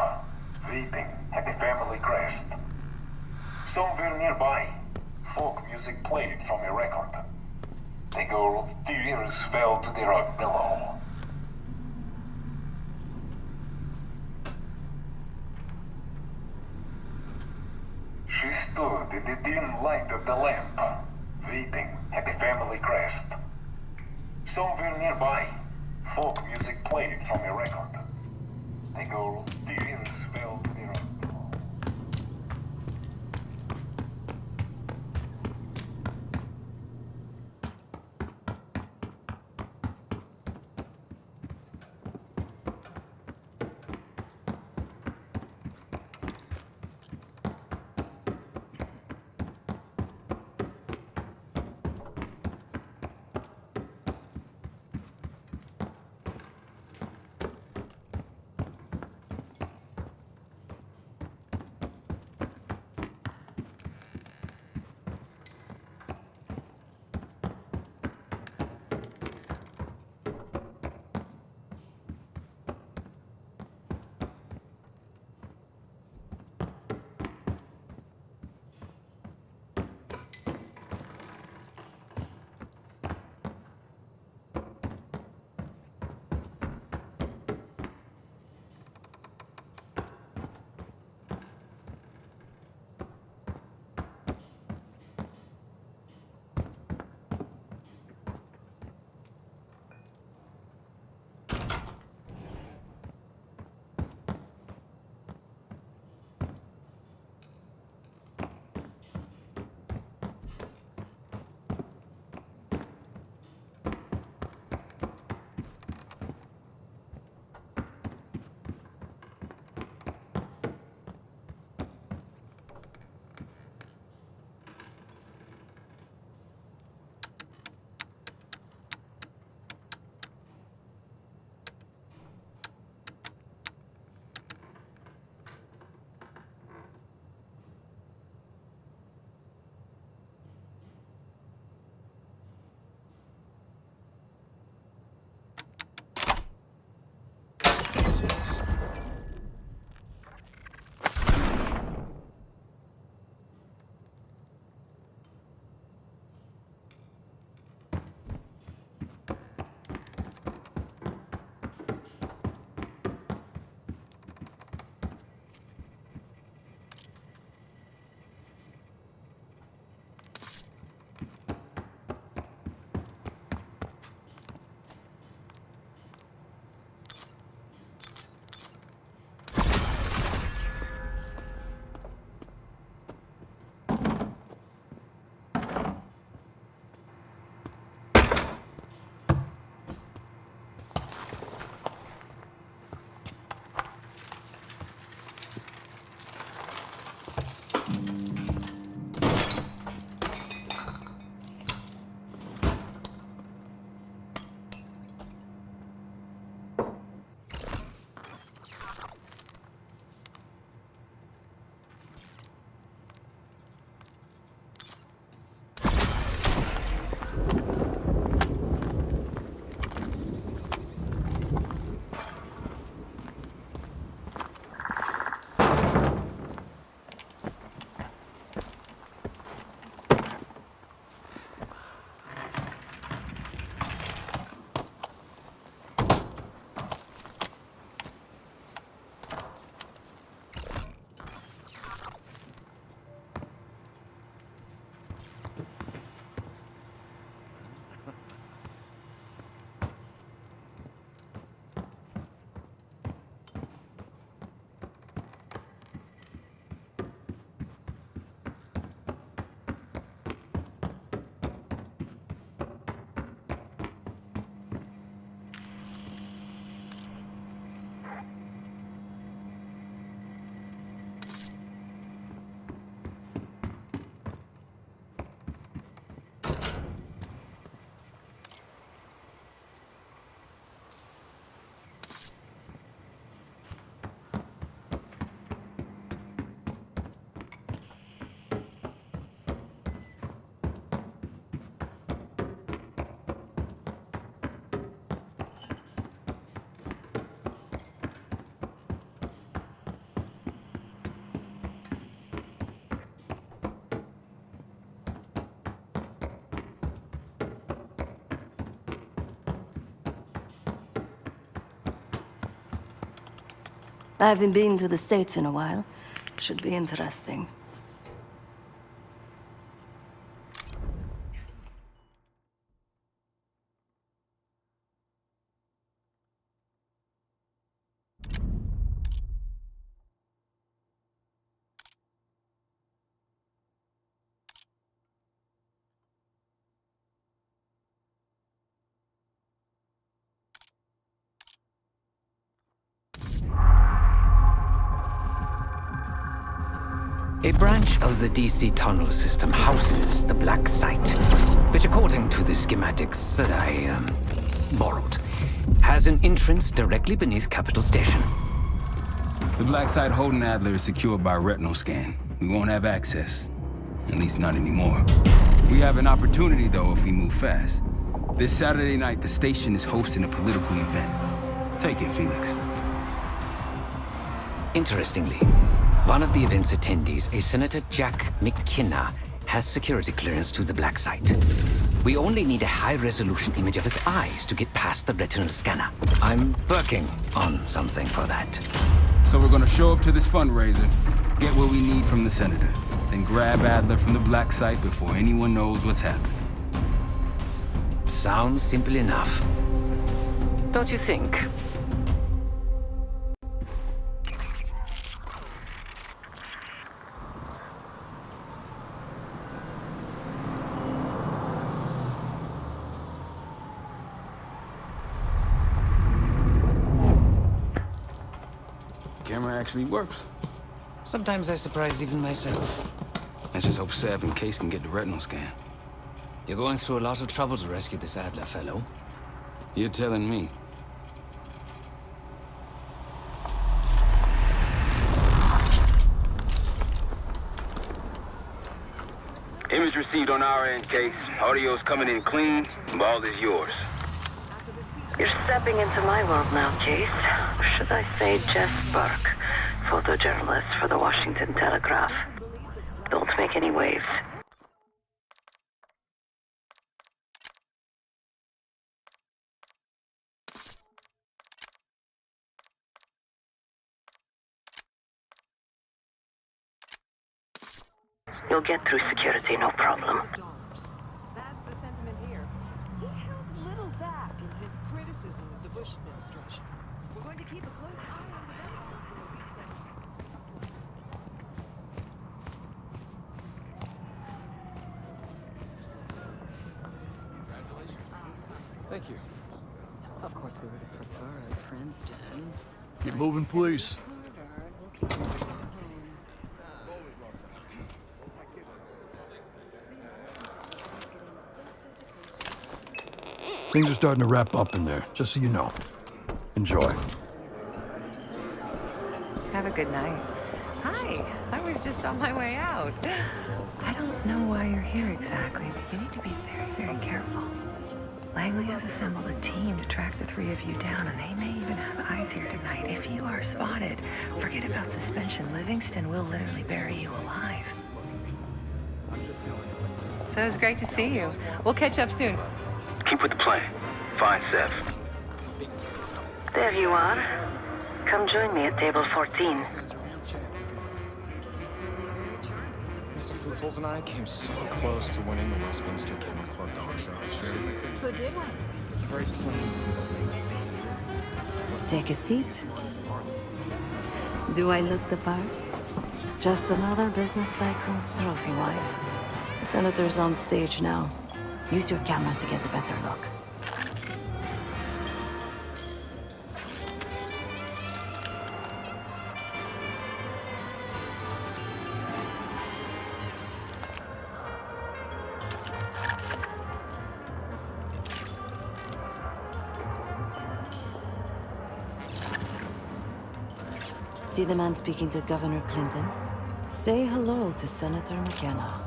weeping at the family crest. Somewhere nearby, folk music played from a record. The girl's tears fell to the rug below. She stood in the dim light of the lamp, weeping at the family crest. Somewhere nearby, folk music played from a record. The girl's tears fell to the rug below. I haven't been to the States in a while. Should be interesting. A branch of the DC tunnel system houses the Black Site, which according to the schematics that I, borrowed, has an entrance directly beneath Capital Station. The Black Site holding Adler is secured by retinal scan. We won't have access. At least not anymore. We have an opportunity, though, if we move fast. This Saturday night, the station is hosting a political event. Take it, Felix. Interestingly, one of the event's attendees, a Senator Jack McKenna, has security clearance to the Black Site. We only need a high-resolution image of his eyes to get past the retinal scanner. I'm working on something for that. So we're gonna show up to this fundraiser, get what we need from the Senator, then grab Adler from the Black Site before anyone knows what's happened. Sounds simple enough. Don't you think? Camera actually works. Sometimes I surprise even myself. Let's just hope Sev and Case can get the retinal scan. You're going through a lot of trouble to rescue this Adler fellow. You're telling me. Image received on our end, Case. Audio's coming in clean. Ball is yours. You're stepping into my world now, Case. Should I say Jeff Burke, photojournalist for the Washington Telegraph. Don't make any waves. You'll get through security, no problem. That's the sentiment here. He held little back in his criticism of the Bush administration. We're going to keep a close eye on Congratulations. Thank you. Of course, we would have preferred Princeton. Keep moving, please. Things are starting to wrap up in there, just so you know. Enjoy. Have a good night. Hi, I was just on my way out. I don't know why you're here exactly, but you need to be very, very careful. Langley has assembled a team to track the three of you down, and they may even have eyes here tonight. If you are spotted, forget about suspension. Livingston will literally bury you alive. I'm just telling you. So it's great to see you. We'll catch up soon. Keep with the plan. Find Sev. There you are. Come join me at table 14. Mr. Floofles and I came so close to winning the Westminster Kennel Club dog show this year. Who did win? Very plain. Take a seat. Do I look the part? Just another business tycoon's trophy wife. The senator's on stage now. Use your camera to get a better look. See the man speaking to Governor Clinton? Say hello to Senator McKenna.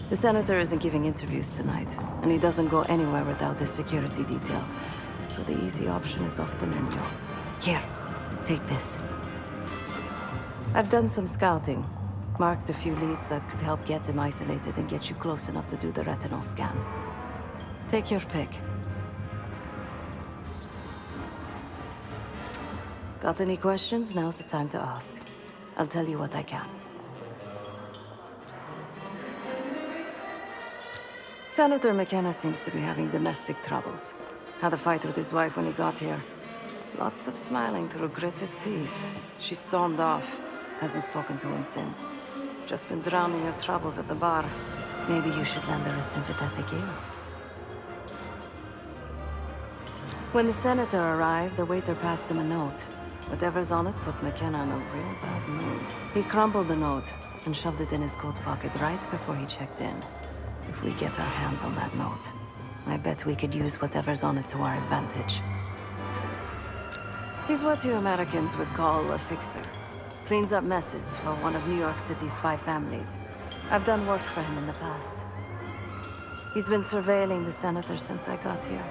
The senator isn't giving interviews tonight, and he doesn't go anywhere without his security detail. So the easy option is off the menu. Here, take this. I've done some scouting. Marked a few leads that could help get him isolated and get you close enough to do the retinal scan. Take your pick. Got any questions? Now's the time to ask. I'll tell you what I can. Senator McKenna seems to be having domestic troubles. Had a fight with his wife when he got here. Lots of smiling through gritted teeth. She stormed off. Hasn't spoken to him since. Just been drowning your troubles at the bar. Maybe you should lend her a sympathetic ear. When the senator arrived, the waiter passed him a note. Whatever's on it put McKenna in a real bad mood. He crumpled the note and shoved it in his coat pocket right before he checked in. If we get our hands on that note, I bet we could use whatever's on it to our advantage. He's what you Americans would call a fixer. Cleans up messes for one of New York City's 5 families. I've done work for him in the past. He's been surveilling the senator since I got here.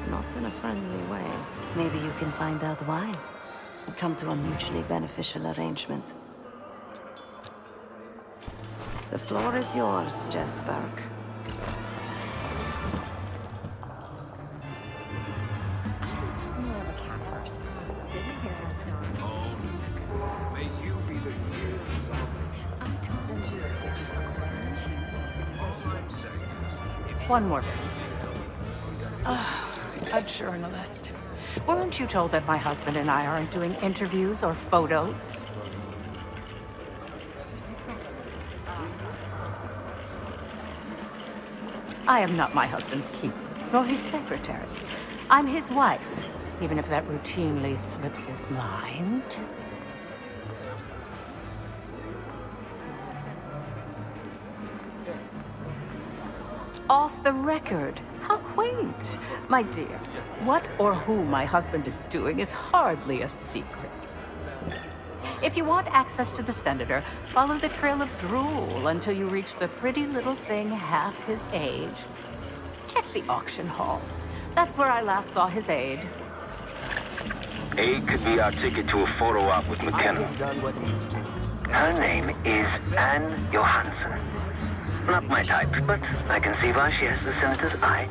Not in a friendly way. Maybe you can find out why. Come to a mutually beneficial arrangement. The floor is yours, Jess Burke. More of a cat person. Sitting here has done. Oh, may you be the year's salvation. I told you this isn't a quarter inch. All I'm saying is, if One more, please. A journalist. Weren't you told that my husband and I aren't doing interviews or photos? I am not my husband's keeper, nor his secretary. I'm his wife, even if that routinely slips his mind. Off the record. How quaint. My dear, what or who my husband is doing is hardly a secret. If you want access to the senator, follow the trail of drool until you reach the pretty little thing half his age. Check the auction hall. That's where I last saw his aide. Aid could be our ticket to a photo op with McKenna. Her name is Anne Johansson. Not my type, but I can see why she has the senator's eye.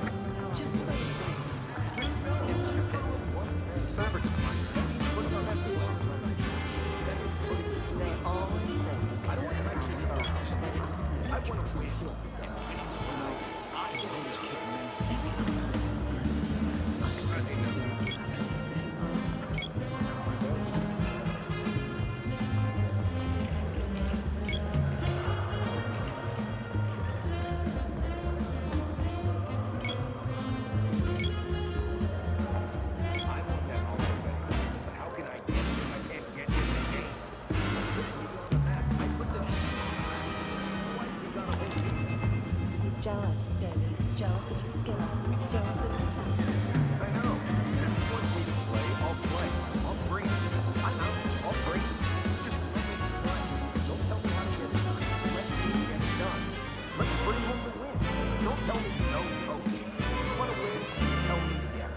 Jealous, baby. Jealous of your skill. Jealous of your talent. I know. And if he wants me to play, I'll play. I'll bring it. I'm out. I'll bring it. Just let me play. Don't tell me how to get it done. Let me get it done. Let me bring home the win. Don't tell me no, coach. You want to win? Tell me yes.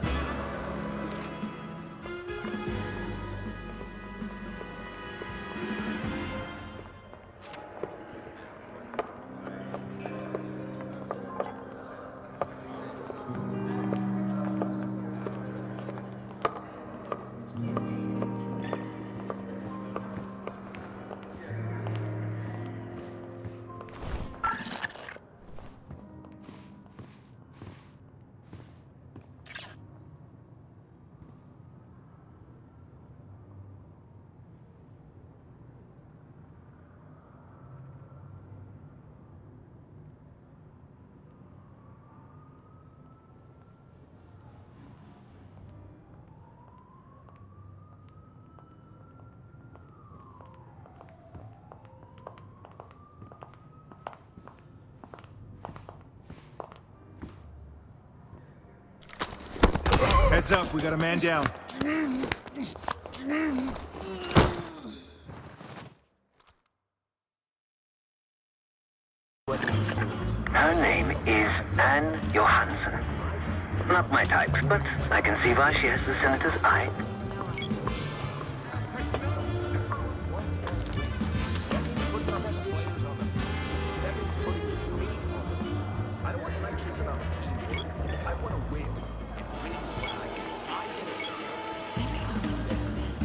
Heads up, we got a man down. Her name is Anne Johansson. Not my type, but I can see why she has the senator's eye. lectures about teamwork. I want to win, and win's what I get. I get it done. Everyone knows you're the best.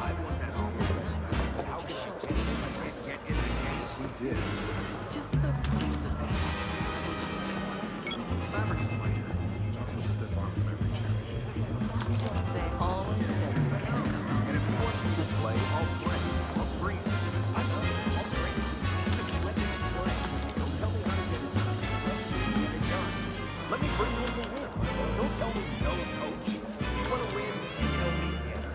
I want that always. But how can I get it if I can't get in the case? You did. Just the Fabric is lighter. Jobs will stiff arm when I reach out to shake hands. They always say you can't go wrong. And if he wants me to play, I'll play. I'll bring it. I know. I'll bring it. Just let me play. Don't tell me how to get it done. Let me get it done. Let me bring home the win. Don't tell me no, coach. You want to win, you tell me yes.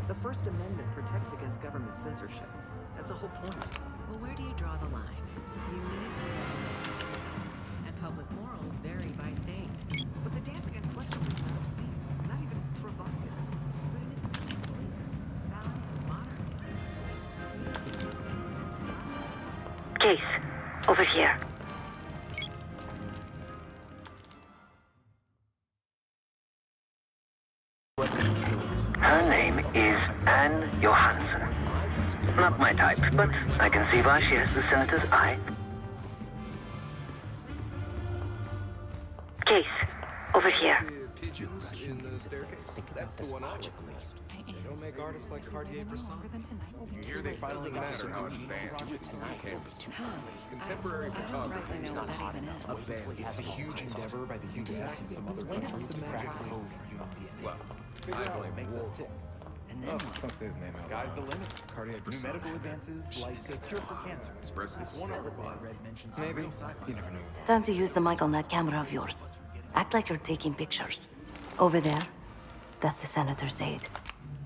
The First Amendment protects against government censorship. That's the whole point. Well, where do you draw the line? You need to know morals, and public morals vary by state. But the dancing in question was not obscene, not even provocative. Case, over here. Her name is Anne Johansson. Not my type, but I can see why she has the senator's eye. Case, over here. Pigeons in the staircase. That's the one I would list. They don't make artists like Cartier-Bresson. You hear they finally matter how advanced it's on campus. Contemporary photography is not hot enough. It's a huge endeavor by the U.S. and some other countries to crack the code for human DNA. Well, Figure I out blame what makes us tick. Don't say his name. Sky's the limit. Cartier-Bresson. New medical advances like a cure for cancer. Espresso's One article I read mentions some real sci-fi You stuff. never know. Time to use the mic on that camera of yours. Act like you're taking pictures. Over there, that's the senator's aide.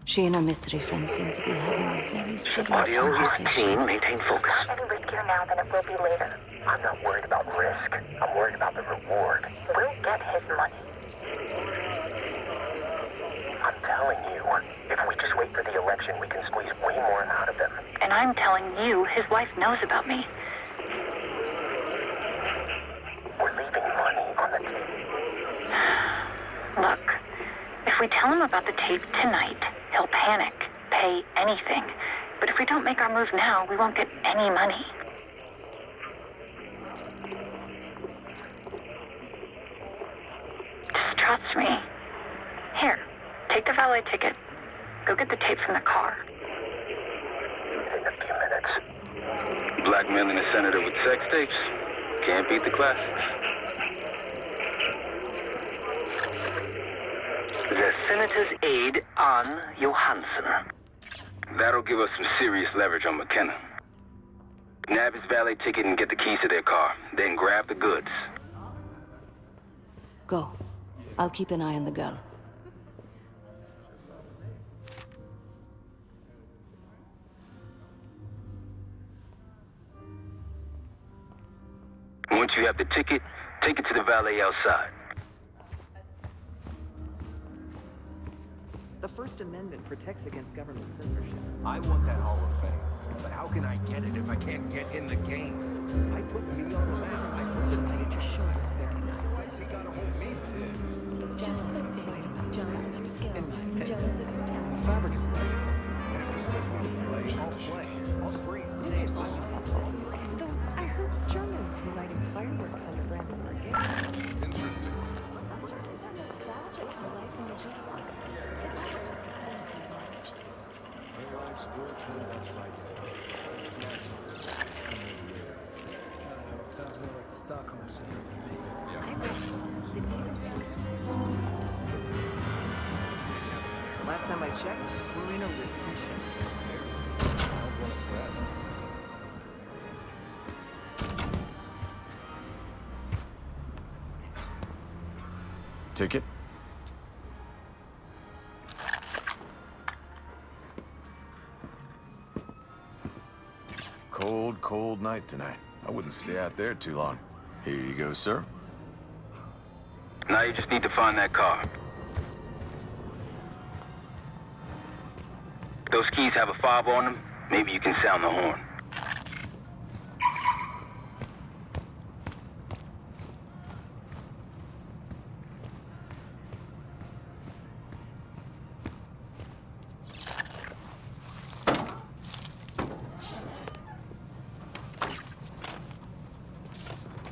She and her mystery friend seem to be having a very serious Audio conversation. team, maintain focus. Any riskier now than it will be later. I'm not worried about risk. I'm worried about the reward. We'll get his money. I'm telling you, if we just wait for the election, we can squeeze way more out of him. And I'm telling you, his wife knows about me. We're leaving money on the table. Look, if we tell him about the tape tonight, he'll panic, pay anything. But if we don't make our move now, we won't get any money. Just trust me. Here, take the valet ticket. Go get the tape from the car. In a few minutes. Blackmailing a senator with sex tapes. Can't beat the classics. The senator's aide, Anne Johansson. That'll give us some serious leverage on McKenna. Nab his valet ticket and get the keys to their car. Then grab the goods. Go. I'll keep an eye on the girl. Once you have the ticket, take it to the valet outside. The First Amendment protects against government censorship. I want that Hall of Fame. But how can I get it if I can't get in the game? I put me on the map. I put the Your shirt is very nice. He gotta hold me. Jealous of me. Jealous of your skill. Jealous of your The talent. fabric is light. And if the stiff arm operation had to shake hands. Though I heard Germans were lighting fireworks under Brandenburg Gate. Interesting. Some Germans are nostalgic for life in the G-block. Their lives were turned upside down. It's natural. Sounds more like Stockholm syndrome to me. Last time I checked, we're in a recession. Ticket? Cold, cold night tonight. I wouldn't stay out there too long. Here you go, sir. Now you just need to find that car. Those keys have a fob on them. Maybe you can sound the horn.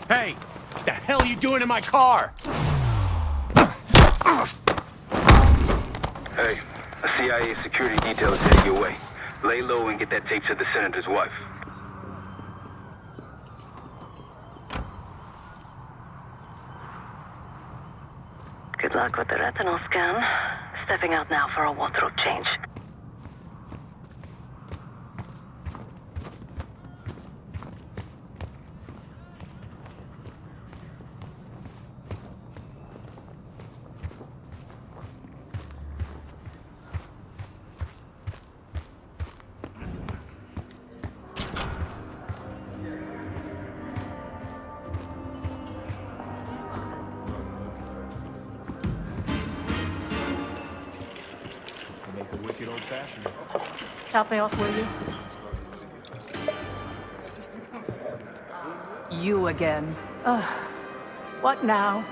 Hey! What the hell are you doing in my car? Hey, a CIA security detail is heading your way. Lay low and get that tape to the senator's wife. Good luck with the retinal scan. Stepping out now for a wardrobe change. Top me off, will you? You again. Ugh. What now?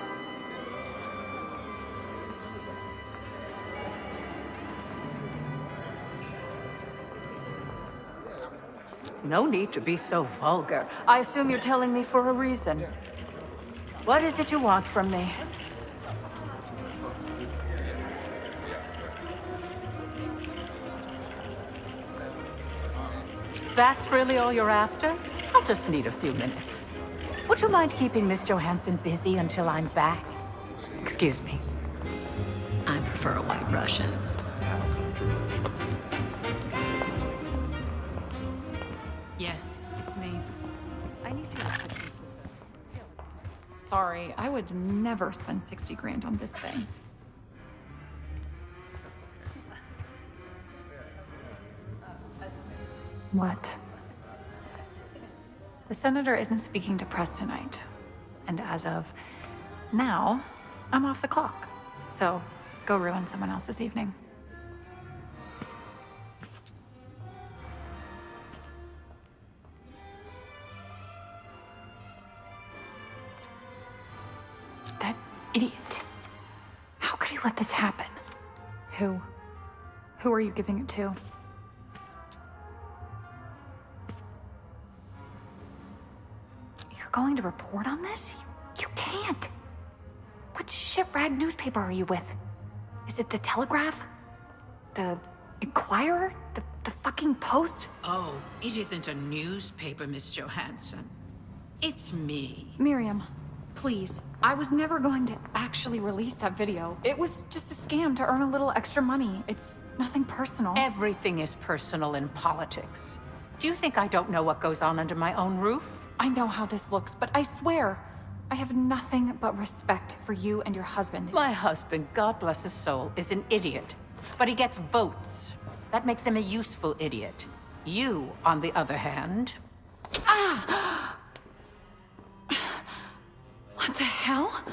No need to be so vulgar. I assume you're telling me for a reason. What is it you want from me? That's really all you're after? I'll just need a few minutes. Would you mind keeping Miss Johansson busy until I'm back? Excuse me. I prefer a white Russian. Yes, it's me. I need you to... Sorry, I would never spend 60 grand on this thing. What? The senator isn't speaking to press tonight. And as of now, I'm off the clock. So go ruin someone else's evening. That idiot. How could he let this happen? Who? Who are you giving it to? You're going to report on this? You can't. What shit-rag newspaper are you with? Is it the Telegraph? The Inquirer? The fucking Post? Oh, it isn't a newspaper, Miss Johansson. It's me. Miriam, please. I was never going to actually release that video. It was just a scam to earn a little extra money. It's nothing personal. Everything is personal in politics. Do you think I don't know what goes on under my own roof? I know how this looks, but I swear, I have nothing but respect for you and your husband. My husband, God bless his soul, is an idiot. But he gets votes. That makes him a useful idiot. You, on the other hand... Ah! What the hell?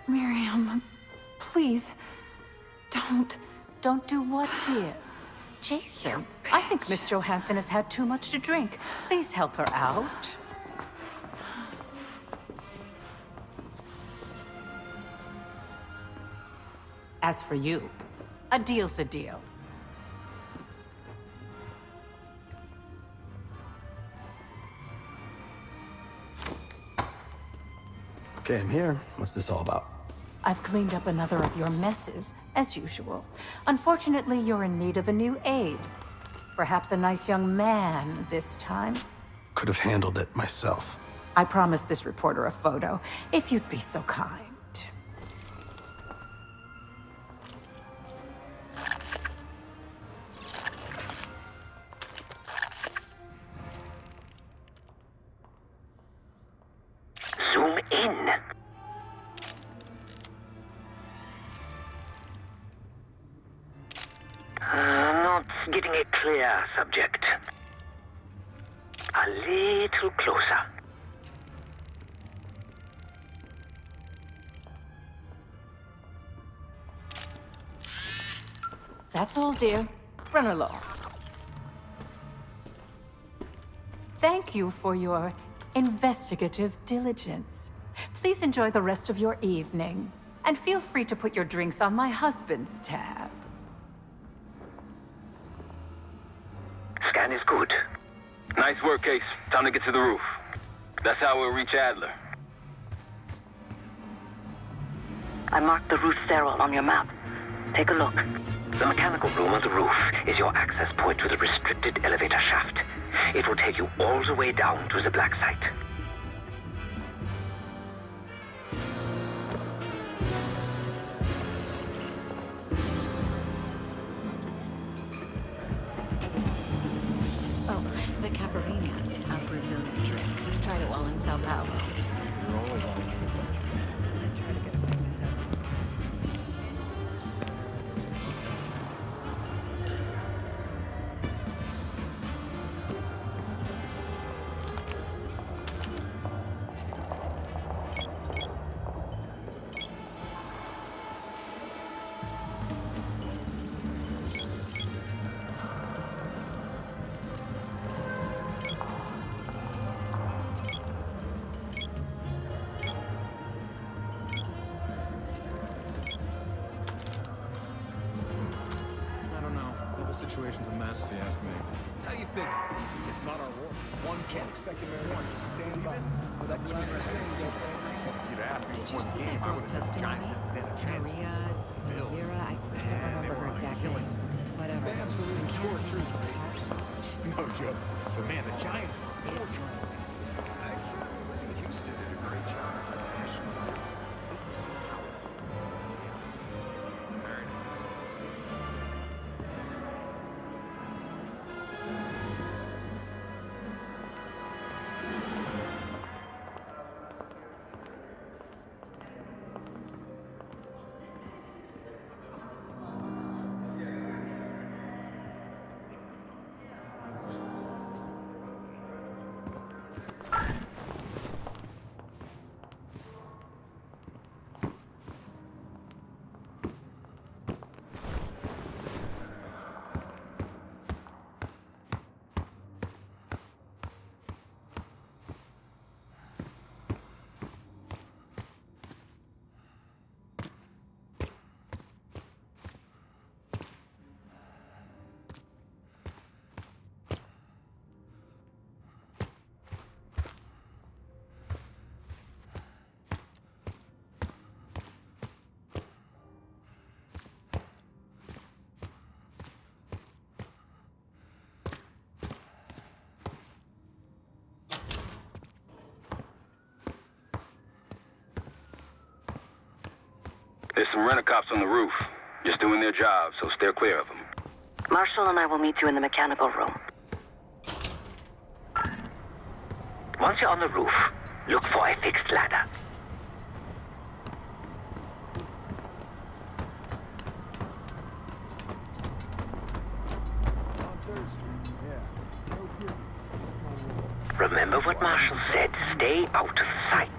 Miriam, please, don't. Don't do what, dear? Jason, I think Miss Johansson has had too much to drink. Please help her out. As for you, a deal's a deal. Okay, I'm here. What's this all about? I've cleaned up another of your messes, as usual. Unfortunately, you're in need of a new aide. Perhaps a nice young man this time. Could have handled it myself. I promised this reporter a photo, if you'd be so kind. Zoom in. Not getting a clear subject. A little closer. That's all, dear. Run along. Thank you for your investigative diligence. Please enjoy the rest of your evening. And feel free to put your drinks on my husband's tab. Scan is good. Nice work, Case. Time to get to the roof. That's how we'll reach Adler. I marked the roof sterile on your map. Take a look. The mechanical room on the roof is your access point to the restricted elevator shaft. It will take you all the way down to the black site. Oh, the caipirinha's a Brazilian drink. Tried it while in Sao Paulo. situation's a mess if you ask me. How you figure? It's not our war. One can't expect everyone to stand by. Well, that couldn't Did you see that girl's testimony? Maria, Elvira, I can't remember her exact name. Whatever. They absolutely tore through the Raiders. No joke. So man, the Giants were fortress. I think Houston did a great job. Very nice. There's some rent-a-cops on the roof. Just doing their job, so steer clear of them. Marshall and I will meet you in the mechanical room. Once you're on the roof, look for a fixed ladder. Remember what Marshall said, stay out of sight.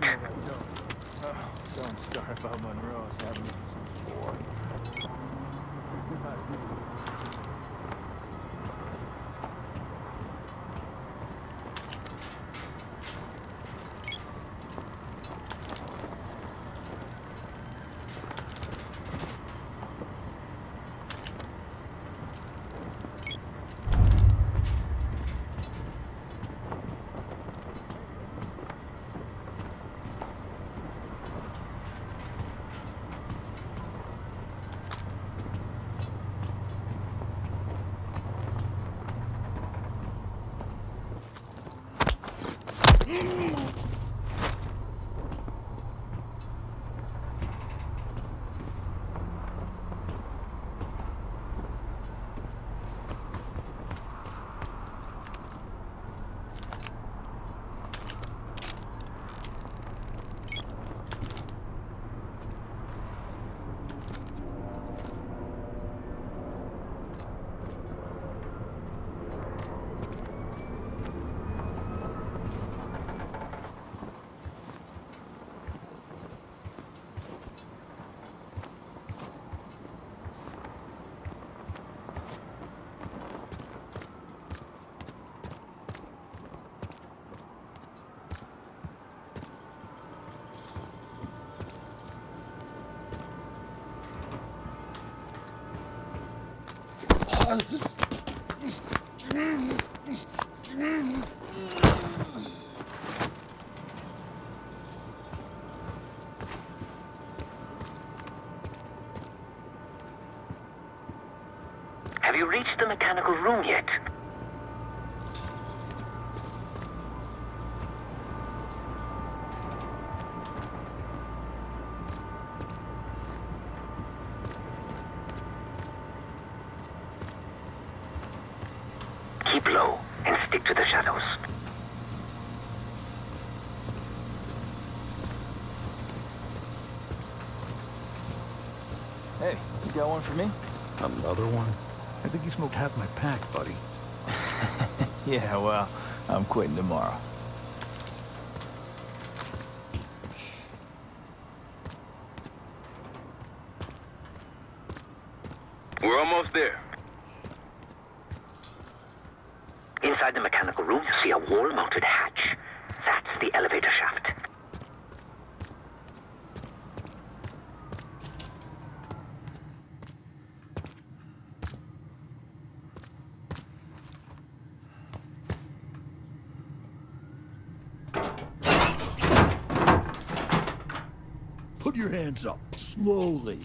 Don't start about Monroe. I haven't even since 4. Have you reached the mechanical room yet? Keep low and stick to the shadows. Hey, you got one for me? Another one? I think you smoked half my pack, buddy. Yeah, well, I'm quitting tomorrow. We're almost there. Inside the mechanical room, you see a wall-mounted hatch. That's the elevator shaft. Put your hands up. Slowly.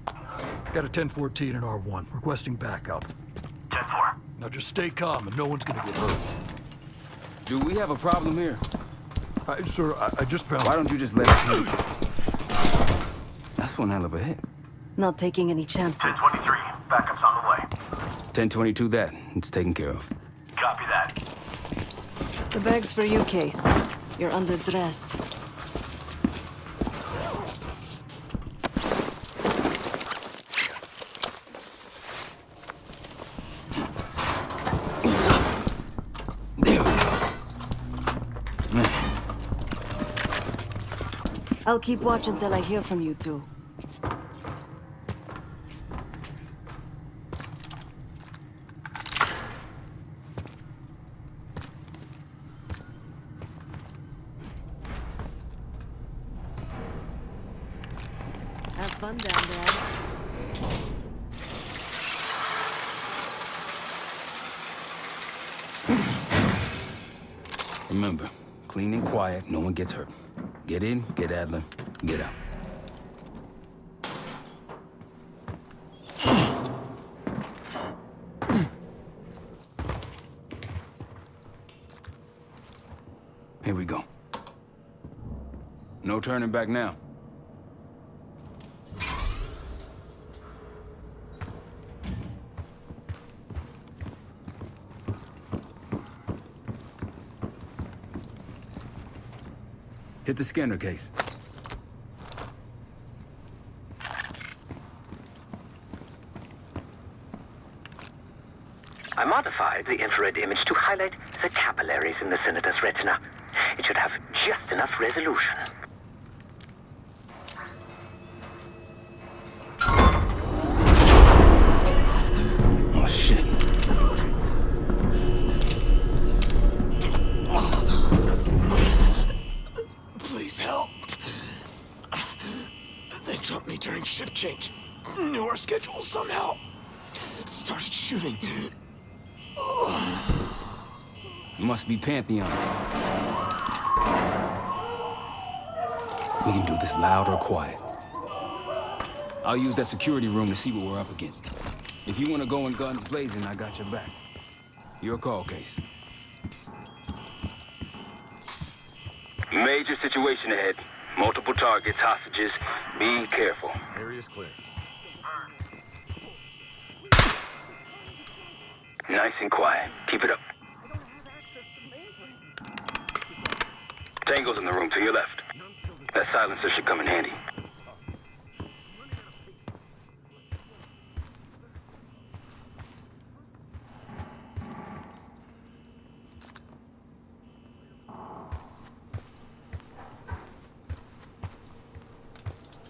Got a 1014 and R1. Requesting backup. 10-4. Now just stay calm and no one's gonna get hurt. Do we have a problem here? Sir, I just found... Why don't you just let it hit? That's one hell of a hit. Not taking any chances. 1023. Backup's on the way. 1022 that. It's taken care of. Copy that. The bag's for you, Case. You're underdressed. There we go. Man. I'll keep watch until I hear from you two. Have fun down there. Remember, clean and quiet, no one gets hurt. Get in, get Adler, get out. Here we go. No turning back now. Hit the scanner, Case. I modified the infrared image to highlight the capillaries in the senator's retina. It should have just enough resolution. Oh, shit. Please help. They jumped me during shift change. Knew our schedule somehow. Started shooting. Must be Pantheon. We can do this loud or quiet. I'll use that security room to see what we're up against. If you want to go in guns blazing, I got your back. Your call, Case. Major situation ahead. Multiple targets, hostages. Be careful. Area's clear. Nice and quiet. Keep it up. Tango's in the room to your left. That silencer should come in handy.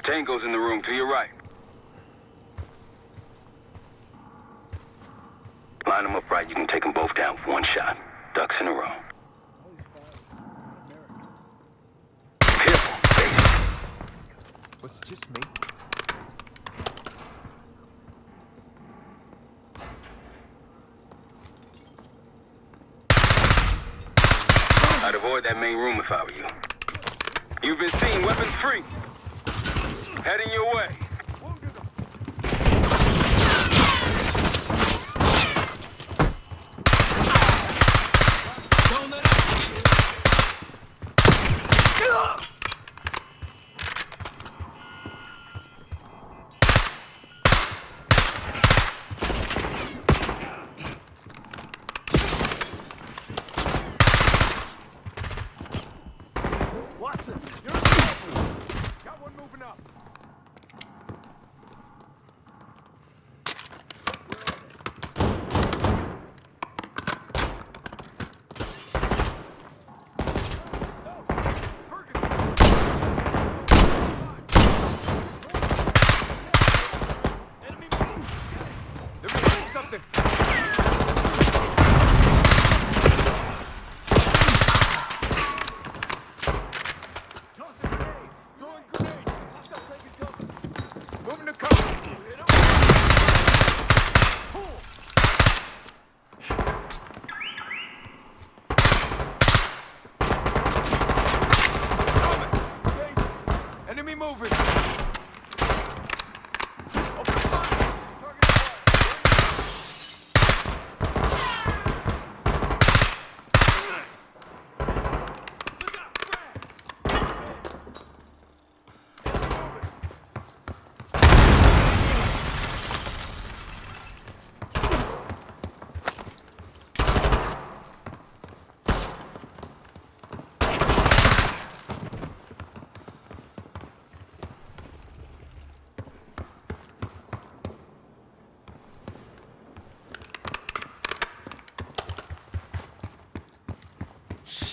Tango's in the room to your right. Line them up right. You can take them both down with one shot. Ducks in a row. Was it just me? I'd avoid that main room if I were you. You've been seen, weapons free. Heading your way.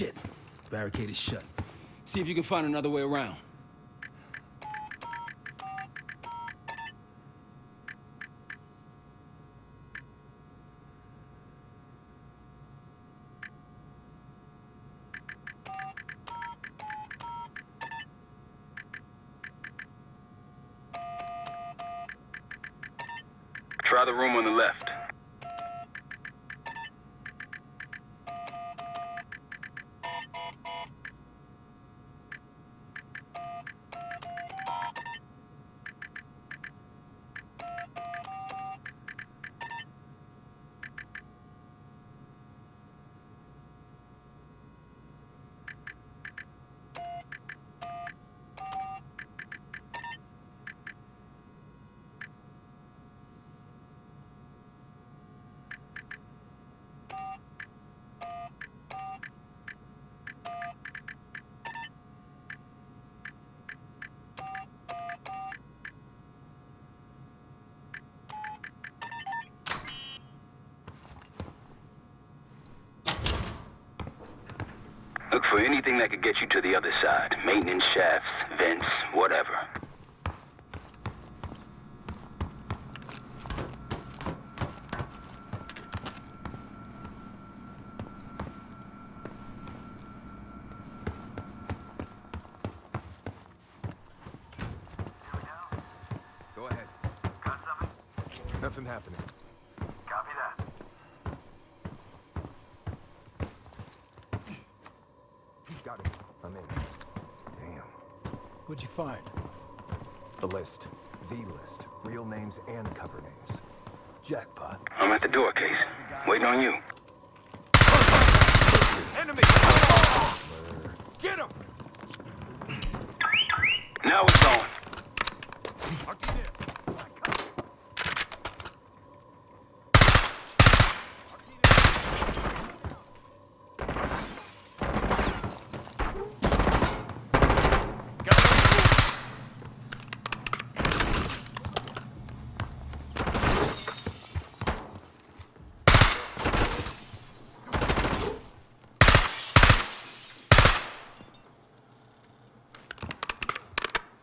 Shit. Barricade is shut. See if you can find another way around. Try the room on the left. Look for anything that could get you to the other side. Maintenance shafts, vents, whatever. Go ahead. Got something? Nothing happening. Copy that. Got it. I'm in. Damn. What'd you find? The list. The list. Real names and cover names. Jackpot. I'm at the door, Case. Waiting on you. Enemy! Get him! Now it's on.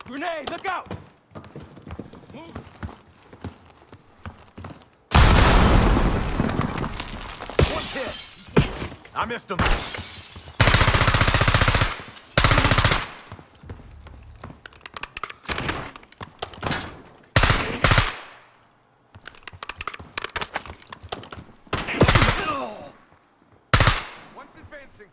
Grenade, look out! One hit! I missed him. One's advancing.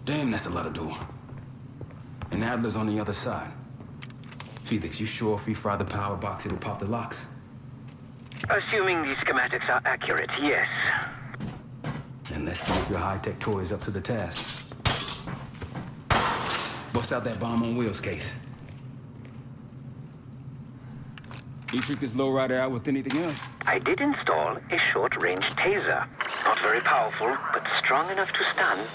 Damn, that's a lot of door. And Adler's on the other side. Felix, you sure if we fry the power box, it'll pop the locks? Assuming these schematics are accurate, yes. And let's see if your high-tech toy is up to the task. Bust out that bomb on wheels, Case. You trick this lowrider out with anything else? I did install a short-range taser. Not very powerful, but strong enough to stun.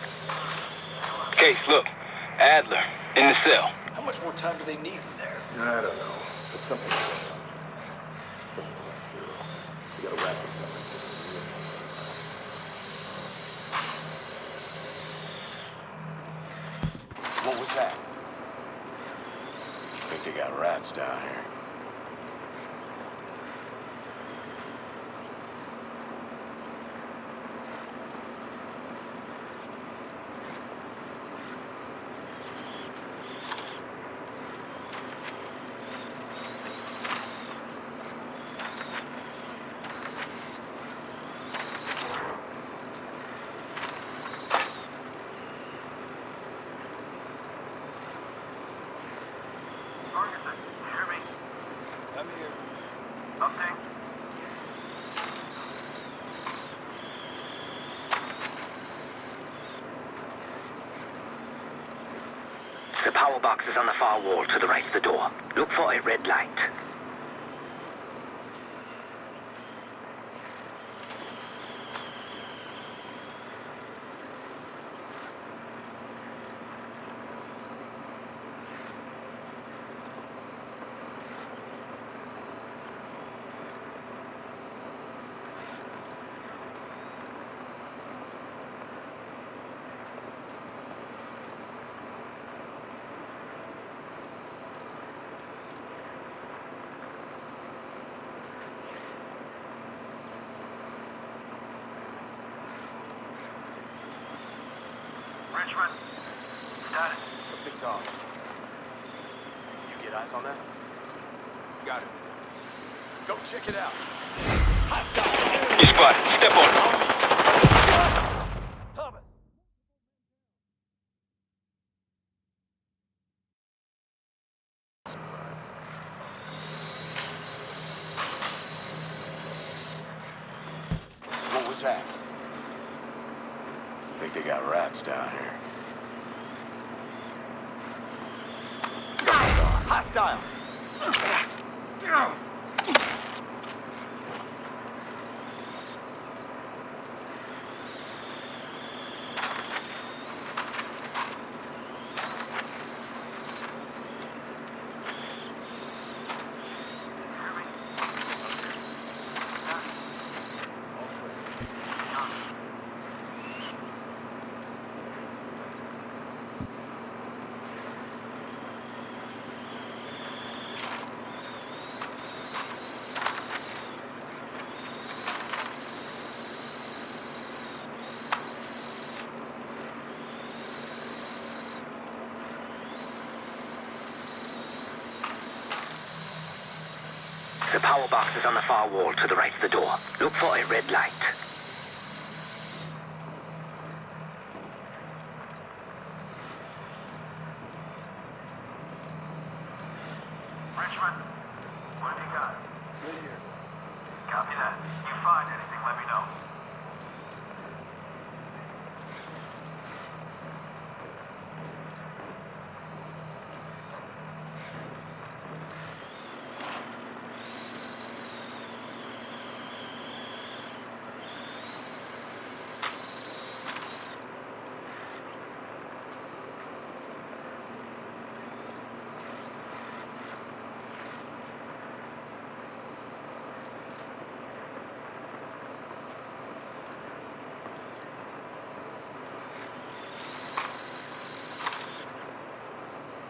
Case, look. Adler, in the cell. How much more time do they need in there? I don't know. But something's going on. We gotta wrap this up. What was that? Think they got rats down here. I'm here. Update. The power box is on the far wall to the right of the door. Look for a red light. Richmond, status. Something's off. You get eyes on that? Got it. Go check it out. Hostile. You spot. Step on. Thomas. What was that? Think they got rats down here. Something's off. Hostile. The power box is on the far wall to the right of the door. Look for a red light. Richmond, what have you got? Right here. Copy that. You find anything, let me know.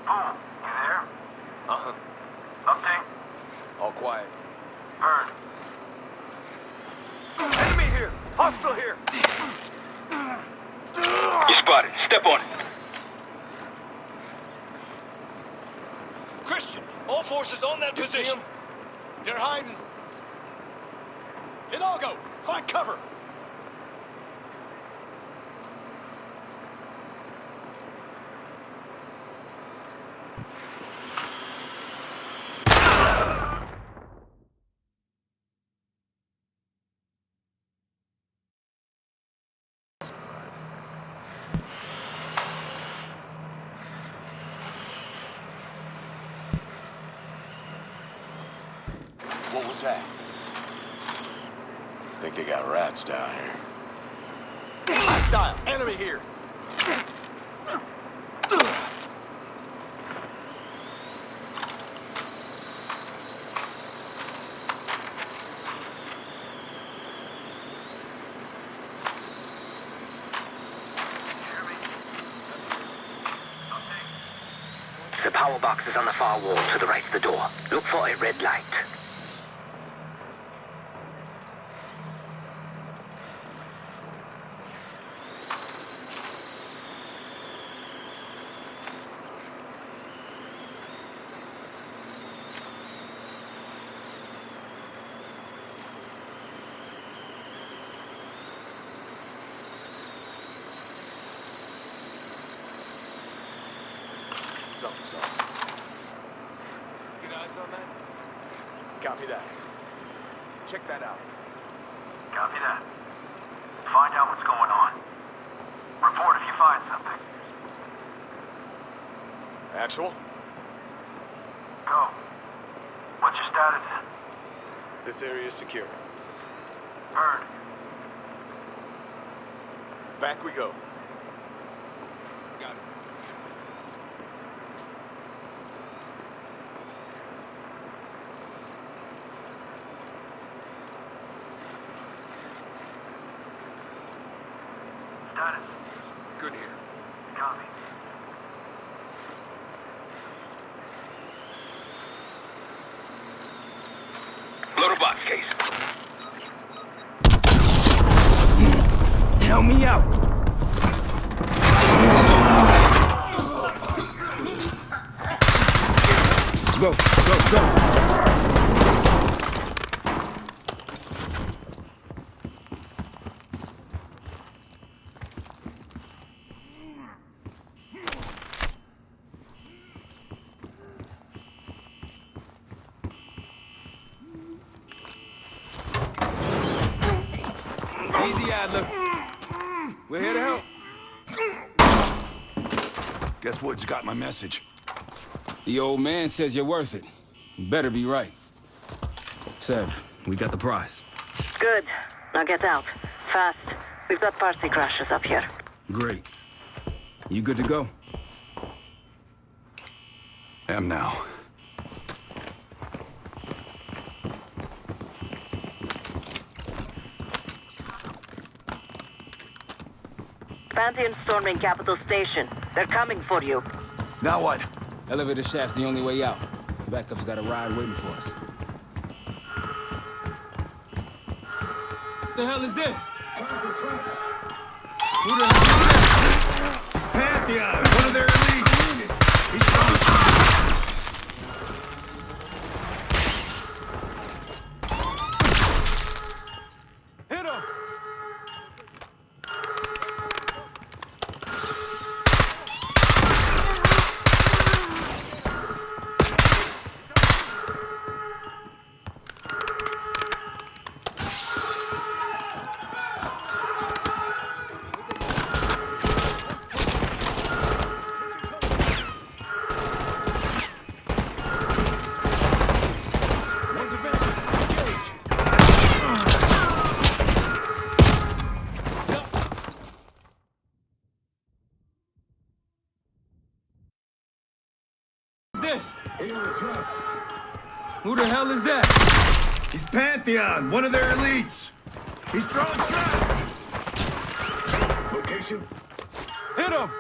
Boom, you there? Uh-huh. Update? All quiet. Heard. Enemy here! Hostile here! You spotted. Step on it. Christian, all forces on that position. They're hiding. Hidalgo, find cover. What was that? Think they got rats down here. Hostile. Enemy here. The power box is on the far wall to the right of the door. Look for a red light. Something's off. Get eyes on that? Copy that. Check that out. Copy that. Find out what's going on. Report if you find something. Actual? Go. What's your status? This area is secure. Heard. Back we go. Got it. Status. Good here. Copy. Load a box case. Help me out. Go, go, go. Easy, Adler. We're here to help. Guess Woods got my message. The old man says you're worth it. You better be right. Sev, we got the prize. Good. Now get out. Fast. We've got party crashes up here. Great. You good to go? Am now. Pantheon storming Capital Station. They're coming for you. Now what? Elevator shaft's the only way out. The backup's got a ride waiting for us. What the hell is this? Who the hell is this? It's Pantheon, one of their elites. He's from... Hit him! This? Who the hell is that? He's Pantheon, one of their elites. He's throwing trap. Location. Hit him!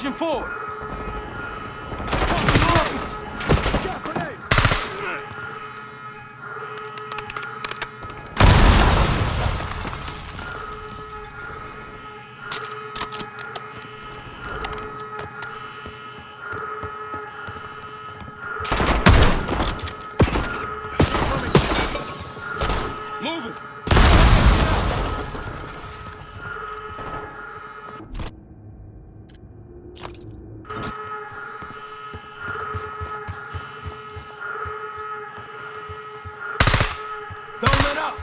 Pushing forward. Moving. Don't let up.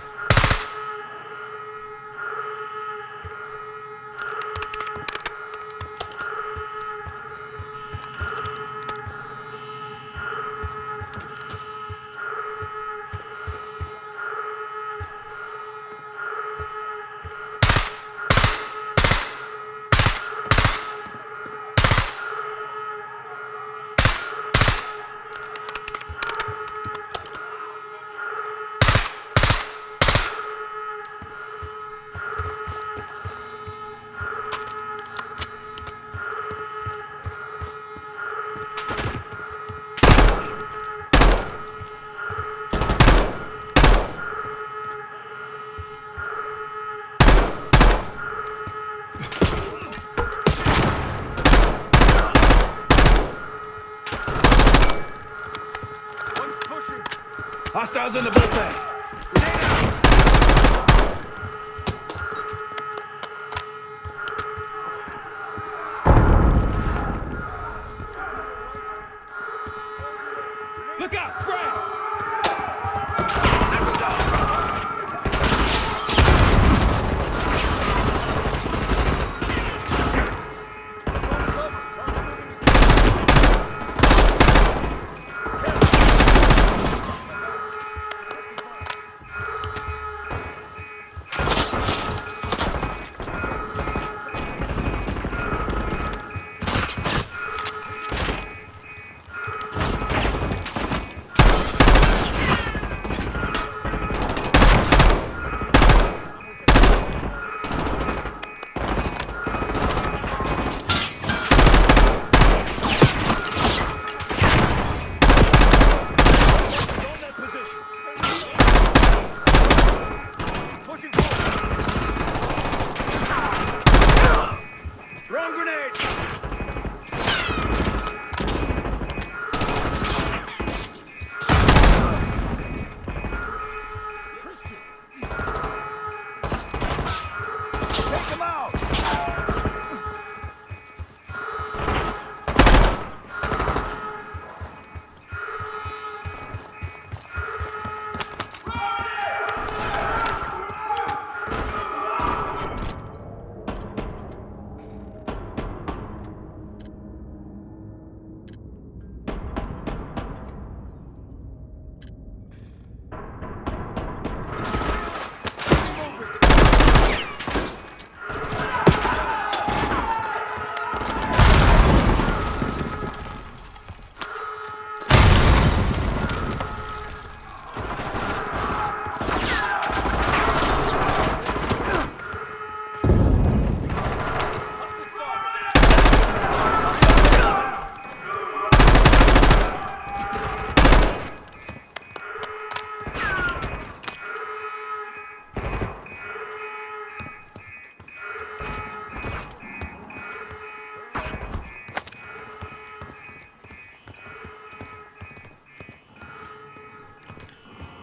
Hostiles in the bullpen. Look out, Frank!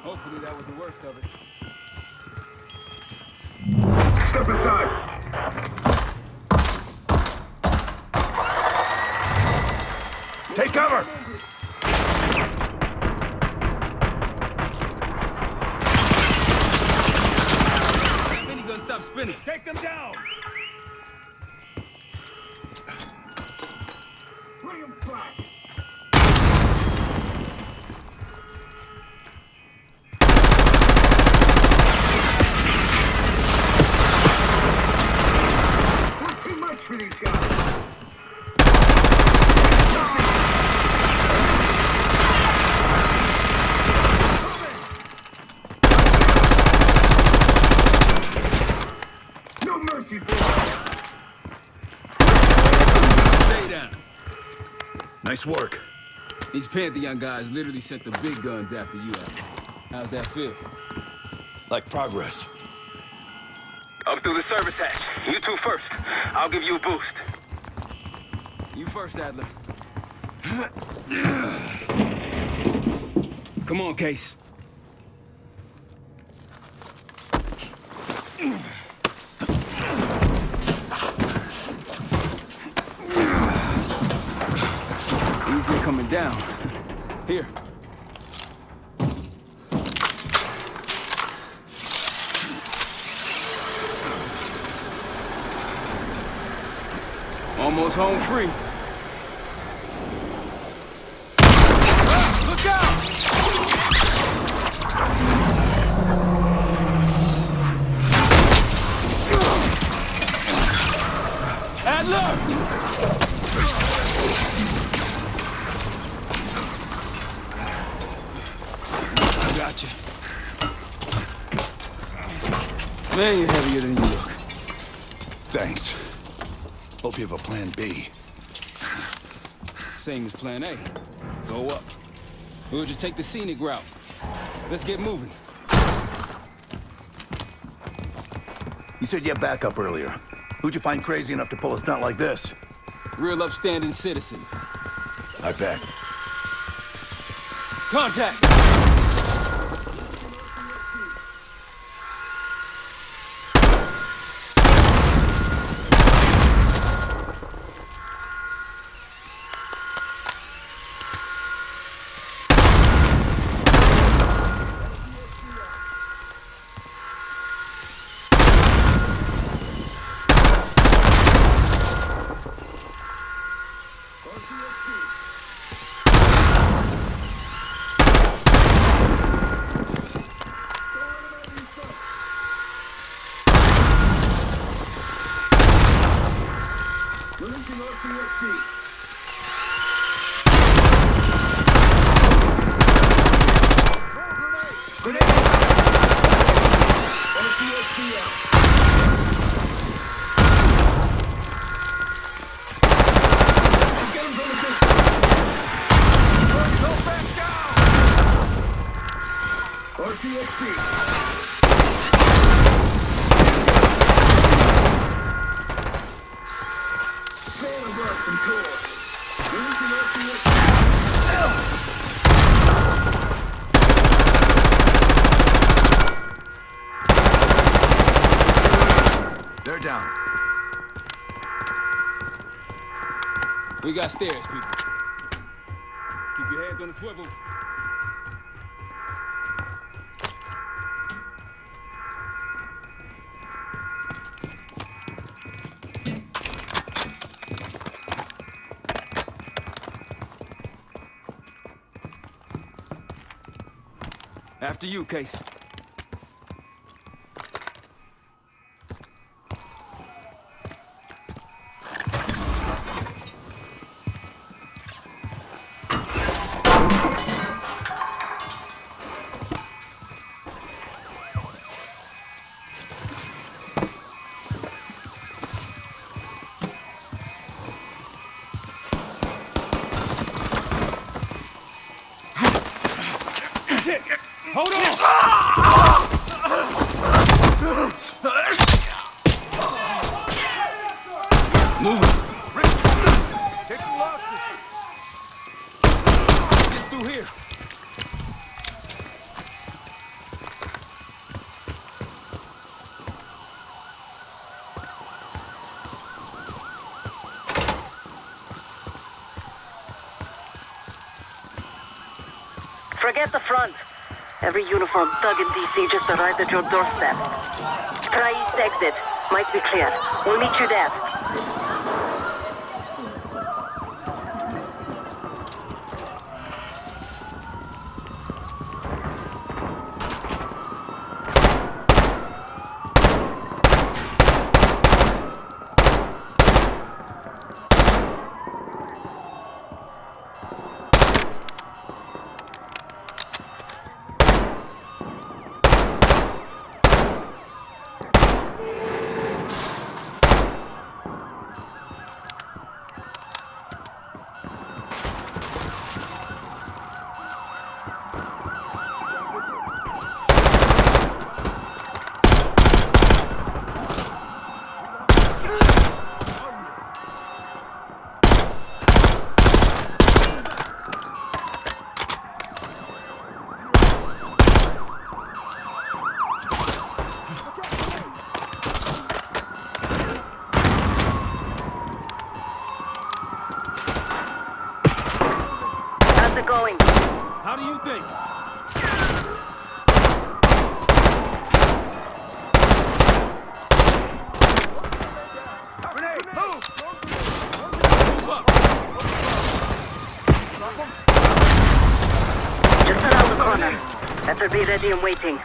Hopefully that was the worst of it. Step aside. Take cover! Minigun, stop spinning. Take them down! Bring him back. Too much for these guys. No mercy for Nice work. These Pantheon guys literally sent the big guns after you. How's that feel? Like progress. Up through the service hatch. You two first. I'll give you a boost. You first, Adler. Come on, Case. Easier coming down. Here. Almost home free. Ah, look out! Adler! I got you. Man, you're heavier than you look. Thanks. Hope you have a plan B. Same as plan A. Go up. We'll just take the scenic route. Let's get moving. You said you had backup earlier. Who'd you find crazy enough to pull a stunt like this? Real upstanding citizens. I bet. Contact! They're down. We got stairs, people. Keep your heads on the swivel. After you, Case. Hold on! Move it! Take the losses! Get through here! Forget the front. Every uniformed thug in DC just arrived at your doorstep. Try east exit. Might be clear. We'll meet you there. How do you think? Just around the corner. Better be ready and waiting.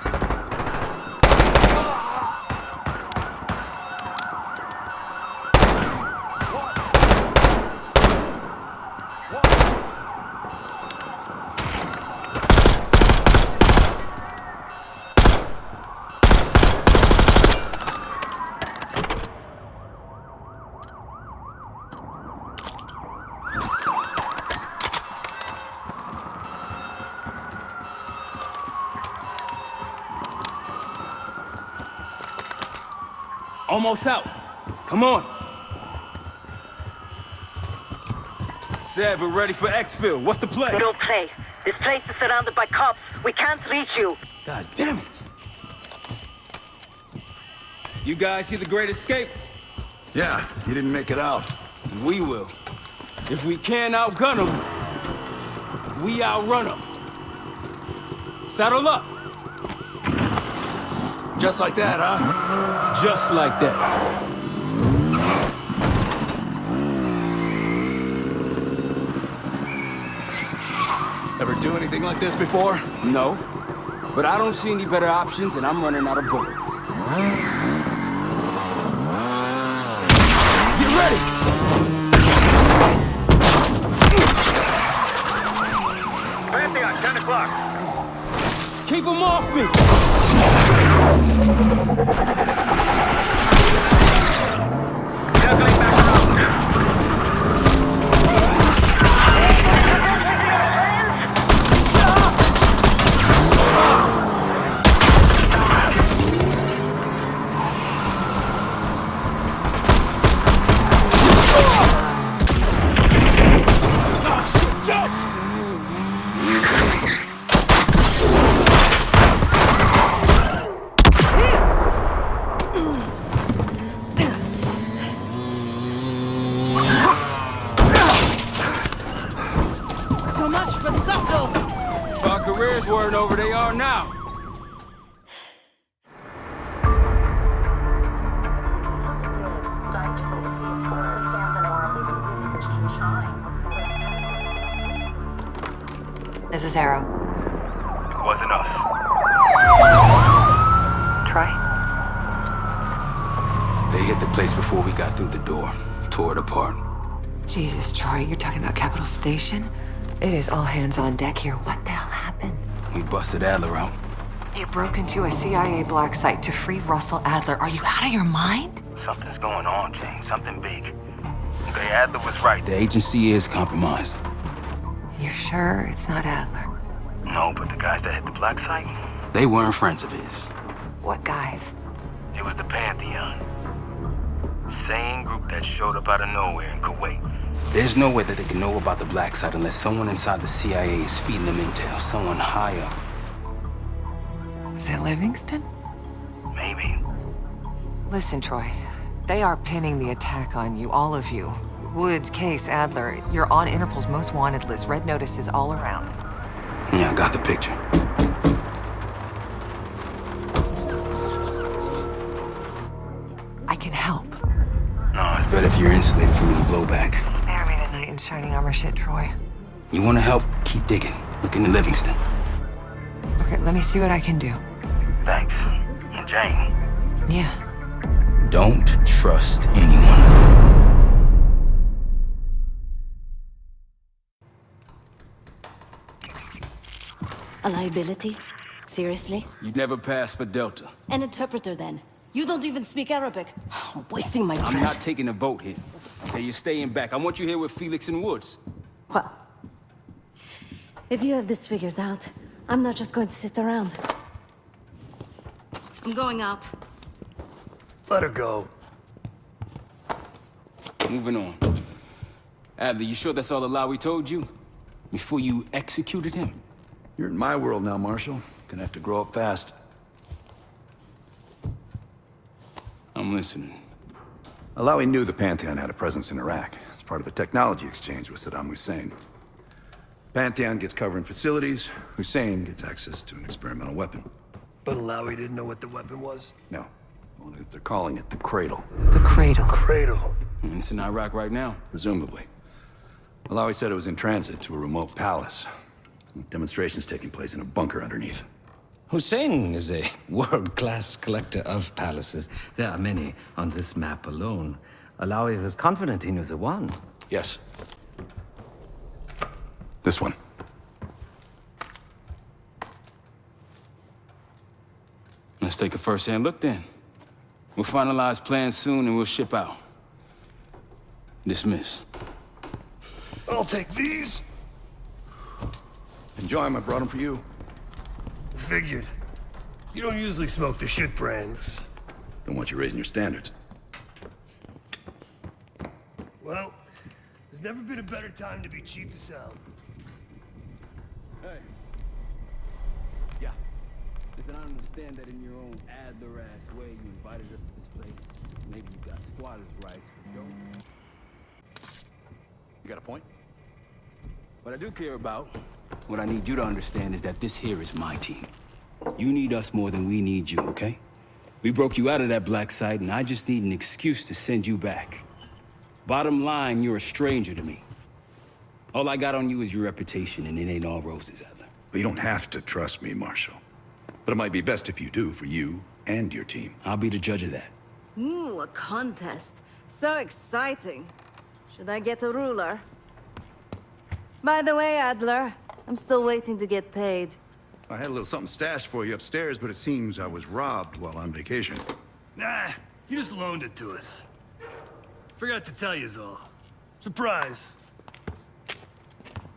Almost out. Come on. Said we're ready for exfil. What's the play? No play. This place is surrounded by cops. We can't reach you. God damn it. You guys see the Great Escape? Yeah, you didn't make it out. We will. If we can't outgun them, we outrun them. Saddle up. Just like that, huh? Just like that. Ever do anything like this before? No. But I don't see any better options, and I'm running out of bullets. Get ready! Pantheon, 10 o'clock. Keep them off me! Circling back around. So much for subtle. If our careers weren't over, they are now. This is Arrow. It wasn't us. Troy? They hit the place before we got through the door. Tore it apart. Jesus, Troy, you're talking about Capitol Station? It is all hands on deck here. What the hell happened? We busted Adler out. You broke into a CIA black site to free Russell Adler. Are you out of your mind? Something's going on, Jane. Something big. Okay, Adler was right. The agency is compromised. You're sure it's not Adler? No, but the guys that hit the black site, They weren't friends of his. What guys? it was the Pantheon. Same group that showed up out of nowhere in Kuwait. There's no way that they can know about the black site unless someone inside the CIA is feeding them intel. Someone high up. Is it Livingston? Maybe. Listen, Troy. They are pinning the attack on you, all of you. Woods, Case, Adler. You're on Interpol's most wanted list. Red notices all around. Yeah, I got the picture. I can help. No, it's better if you're insulated from any blowback. Spare me the knight in shining armor shit, Troy. You want to help? Keep digging. Look into Livingston. Okay, let me see what I can do. Thanks. And Jane. Yeah. Don't trust anyone. A liability? Seriously? You'd never pass for Delta. An interpreter, then. You don't even speak Arabic. I'm wasting my breath. I'm not taking a vote here. Okay, you're staying back. I want you here with Felix and Woods. Well, if you have this figured out, I'm not just going to sit around. I'm going out. Let her go. Moving on. Adler, you sure that's all the lie we told you? Before you executed him? You're in my world now, Marshal. Gonna have to grow up fast. I'm listening. Alawi knew the Pantheon had a presence in Iraq. It's part of a technology exchange with Saddam Hussein. Pantheon gets cover in facilities. Hussein gets access to an experimental weapon. But Alawi didn't know what the weapon was? No. Only that they're calling it the Cradle. The Cradle. Cradle. It's in Iraq right now. Presumably. Alawi said it was in transit to a remote palace. Demonstrations taking place in a bunker underneath. Hussein is a world-class collector of palaces. There are many on this map alone. Alawi was confident he knew the one. Yes. This one. Let's take a first-hand look then. We'll finalize plans soon and we'll ship out. Dismiss. I'll take these. Enjoy them. I brought them for you. Figured. You don't usually smoke the shit brands. Don't want you raising your standards. Well, there's never been a better time to be cheap as hell. Hey. Yeah. Listen, I understand that in your own Adler-ass way, you invited us to this place. Maybe you got squatters' rights, but you don't. You got a point? What I do care about, what I need you to understand is that this here is my team. You need us more than we need you, okay? We broke you out of that black site, and I just need an excuse to send you back. Bottom line, you're a stranger to me. All I got on you is your reputation, and it ain't all roses, Adler. But you don't have to trust me, Marshal. But it might be best if you do, for you and your team. I'll be the judge of that. Ooh, a contest. So exciting. Should I get a ruler? By the way, Adler, I'm still waiting to get paid. I had a little something stashed for you upstairs, but it seems I was robbed while on vacation. Nah, you just loaned it to us. Forgot to tell yous all. Surprise.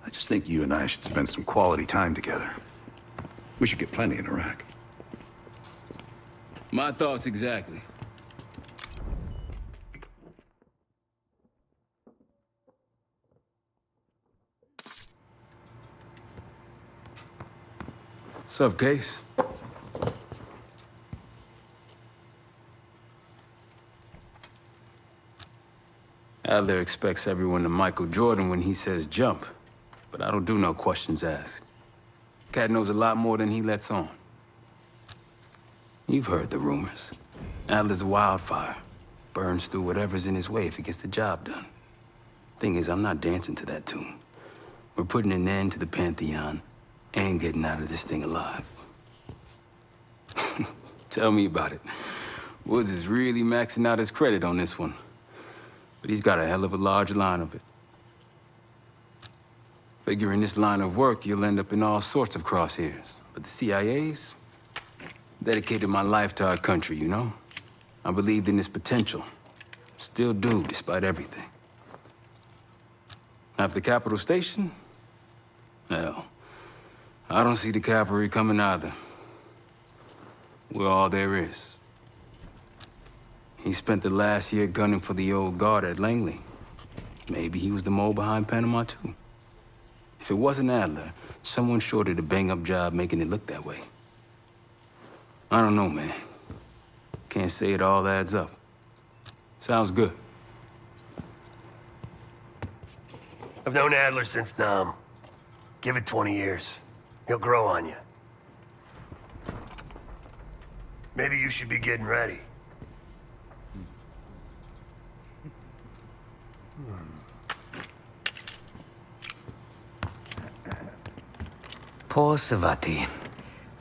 I just think you and I should spend some quality time together. We should get plenty in Iraq. My thoughts exactly. What's up, Case? Adler expects everyone to Michael Jordan when he says jump, but I don't do no questions asked. Cat knows a lot more than he lets on. You've heard the rumors. Adler's a wildfire. Burns through whatever's in his way if he gets the job done. Thing is, I'm not dancing to that tune. We're putting an end to the Pantheon and getting out of this thing alive. Tell me about it. Woods is really maxing out his credit on this one. But he's got a hell of a large line of it. Figure in this line of work, you'll end up in all sorts of crosshairs. But the CIA's dedicated my life to our country, you know? I believed in its potential. Still do, despite everything. After Capital Station? Hell, I don't see the cavalry coming either. We're all there is. He spent the last year gunning for the old guard at Langley. Maybe he was the mole behind Panama, too. If it wasn't Adler, someone sure did a bang-up job making it look that way. I don't know, man. Can't say it all adds up. Sounds good. I've known Adler since Nam. Give it 20 years. He'll grow on you. Maybe you should be getting ready. Poor Savati.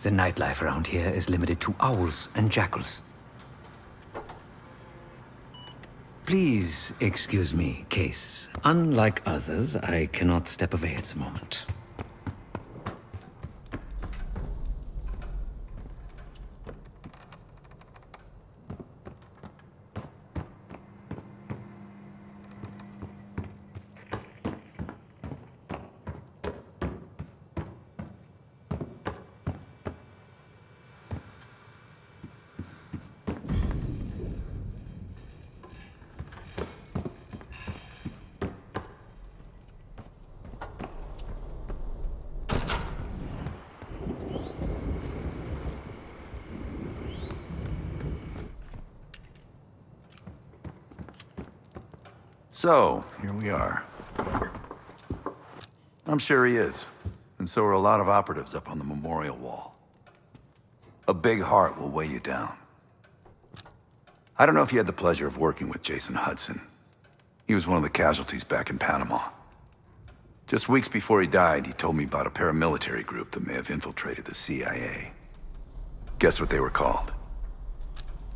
The nightlife around here is limited to owls and jackals. Please excuse me, Case. Unlike others, I cannot step away at the moment. So, here we are. I'm sure he is. And so are a lot of operatives up on the memorial wall. A big heart will weigh you down. I don't know if you had the pleasure of working with Jason Hudson. He was one of the casualties back in Panama. Just weeks before he died, he told me about a paramilitary group that may have infiltrated the CIA. Guess what they were called?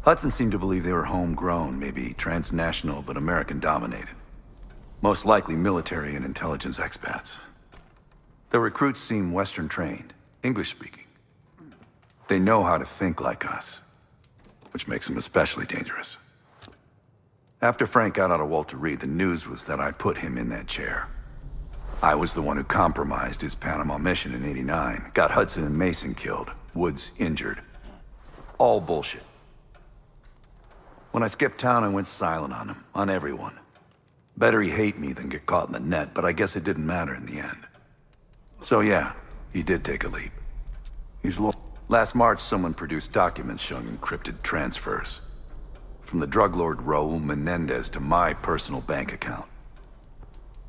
Hudson seemed to believe they were homegrown, maybe transnational, but American-dominated. Most likely military and intelligence expats. The recruits seem Western-trained, English-speaking. They know how to think like us, which makes them especially dangerous. After Frank got out of Walter Reed, the news was that I put him in that chair. I was the one who compromised his Panama mission in '89, got Hudson and Mason killed, Woods injured. All bullshit. When I skipped town, I went silent on him, on everyone. Better he hate me than get caught in the net, but I guess it didn't matter in the end. So yeah, he did take a leap. Last March, someone produced documents showing encrypted transfers. From the drug lord Raul Menendez to my personal bank account.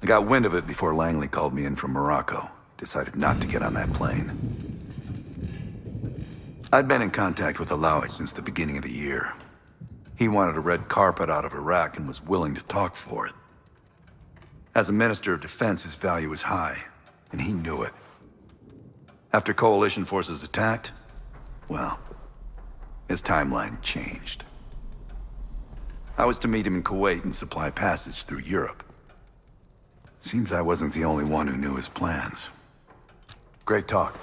I got wind of it before Langley called me in from Morocco. Decided not to get on that plane. I'd been in contact with Alawi since the beginning of the year. He wanted a red carpet out of Iraq and was willing to talk for it. As a Minister of Defense, his value was high, and he knew it. After coalition forces attacked, well, his timeline changed. I was to meet him in Kuwait and supply passage through Europe. Seems I wasn't the only one who knew his plans. Great talk.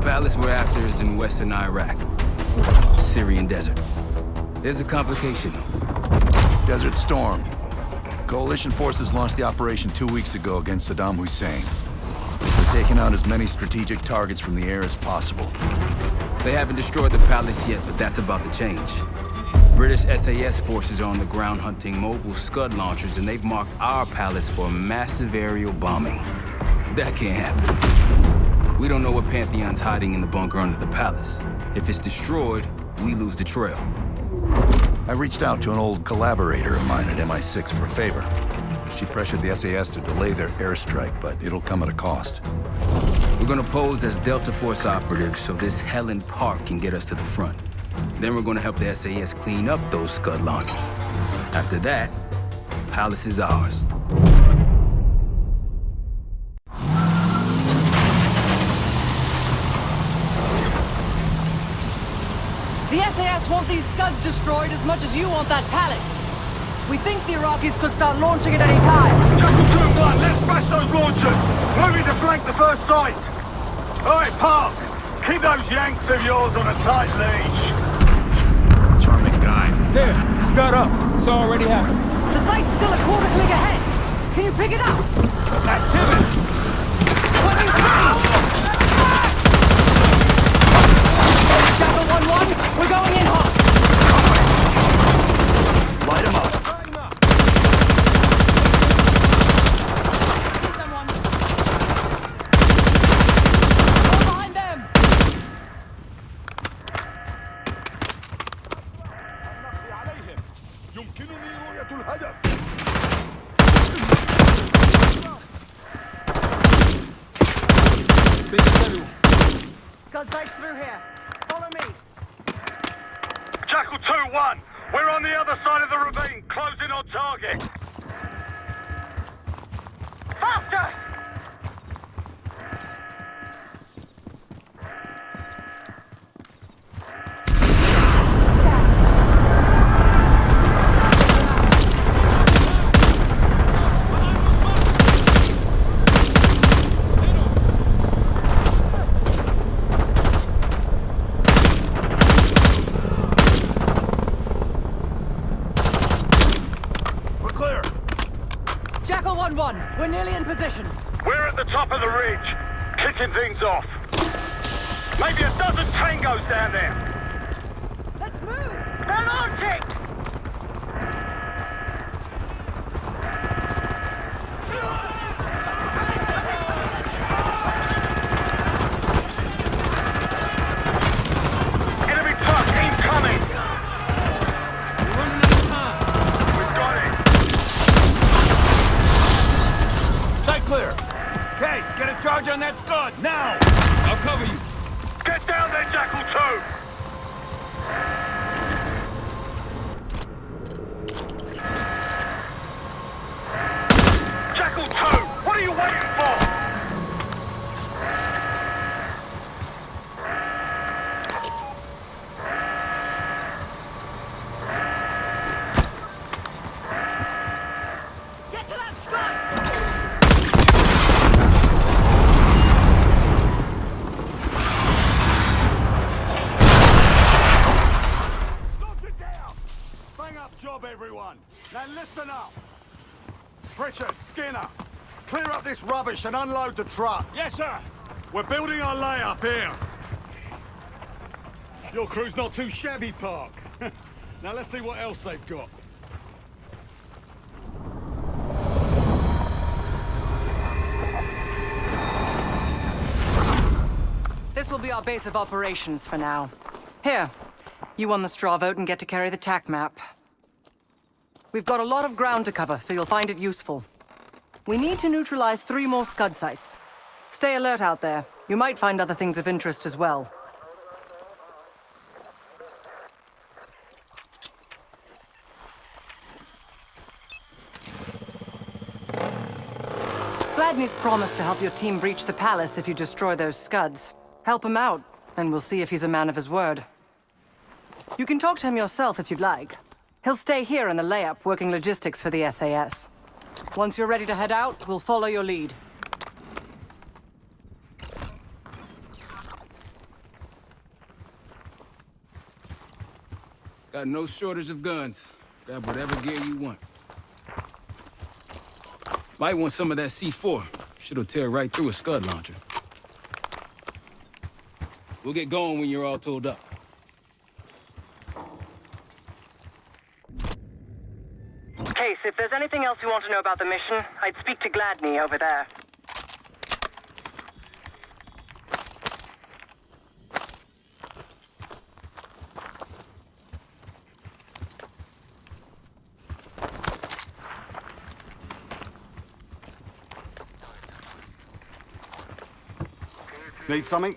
The palace we're after is in western Iraq. Syrian desert. There's a complication, though. Desert Storm. Coalition forces launched the operation 2 weeks ago against Saddam Hussein. They're taking out as many strategic targets from the air as possible. They haven't destroyed the palace yet, but that's about to change. British SAS forces are on the ground hunting mobile Scud launchers, and they've marked our palace for massive aerial bombing. That can't happen. We don't know what Pantheon's hiding in the bunker under the palace. If it's destroyed, we lose the trail. I reached out to an old collaborator of mine at MI6 for a favor. She pressured the SAS to delay their airstrike, but it'll come at a cost. We're gonna pose as Delta Force operatives so this Helen Park can get us to the front. Then we're gonna help the SAS clean up those Scud launchers. After that, Palace is ours. The SAS want these Scuds destroyed as much as you want that palace. We think the Iraqis could start launching at any time. Jackal 2-1, let's smash those launchers! Moving to flank the first site! Alright, Park! Keep those Yanks of yours on a tight leash! Charming guy. There, Scud up. It's already happened. The site's still a quarter click ahead. Can you pick it up? Activity! What do you see? Jackal 1-1, we're going in hot. Light him up. Scud site's through here. Follow me. Jackal 2-1, we're on the other side of the ravine, closing on target. Faster! Jackal 1-1, we're nearly in position. We're at the top of the ridge, kicking things off. Maybe a dozen tangos down there. Let's move! They're launching! Enemy truck incoming! We're running out of time. We've got it! Sight clear. Case, get a charge on that Scud, now! I'll cover you. Get down there, Jackal 2! Jackal 2, what are you waiting for? Get to that Scud! Bang up job, everyone. Now listen up. Pritchard, Skinner, clear up this rubbish and unload the truck. Yes, sir. We're building our layup here. Your crew's not too shabby, Park. Now let's see what else they've got. This will be our base of operations for now. Here, you won the straw vote and get to carry the TAC map. We've got a lot of ground to cover, so you'll find it useful. We need to neutralize 3 more Scud sites. Stay alert out there. You might find other things of interest as well. Gladney's promised to help your team breach the palace if you destroy those Scuds. Help him out, and we'll see if he's a man of his word. You can talk to him yourself if you'd like. He'll stay here in the layup, working logistics for the SAS. Once you're ready to head out, we'll follow your lead. Got no shortage of guns. Grab whatever gear you want. Might want some of that C4. Shit'll tear right through a Scud launcher. We'll get going when you're all tooled up. Case, if there's anything else you want to know about the mission, I'd speak to Gladney over there. Need something?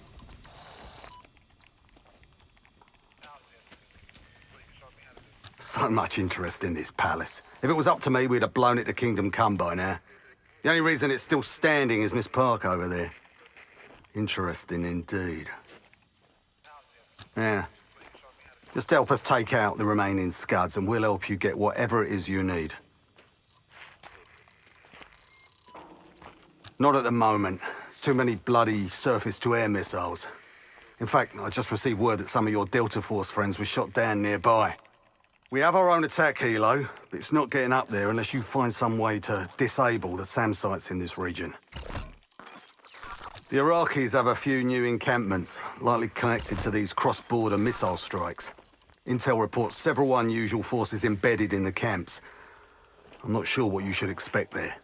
So much interest in this palace. If it was up to me, we'd have blown it to Kingdom Come by now. The only reason it's still standing is Miss Park over there. Interesting indeed. Yeah. Just help us take out the remaining scuds and we'll help you get whatever it is you need. Not at the moment. It's too many bloody surface-to-air missiles. In fact, I just received word that some of your Delta Force friends were shot down nearby. We have our own attack helo, but it's not getting up there unless you find some way to disable the SAM sites in this region. The Iraqis have a few new encampments, likely connected to these cross-border missile strikes. Intel reports several unusual forces embedded in the camps. I'm not sure what you should expect there.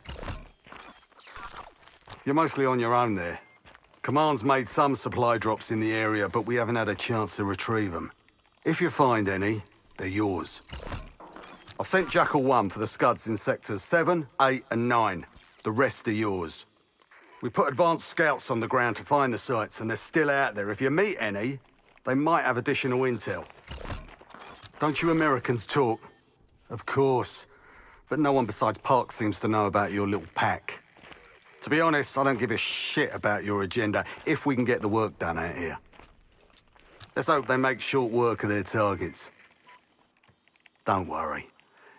You're mostly on your own there. Command's made some supply drops in the area, but we haven't had a chance to retrieve them. If you find any, they're yours. I've sent Jackal 1 for the scuds in sectors 7, 8, and 9. The rest are yours. We put advanced scouts on the ground to find the sites, and they're still out there. If you meet any, they might have additional intel. Don't you Americans talk? Of course. But no one besides Park seems to know about your little pack. To be honest, I don't give a shit about your agenda if we can get the work done out here. Let's hope they make short work of their targets. Don't worry.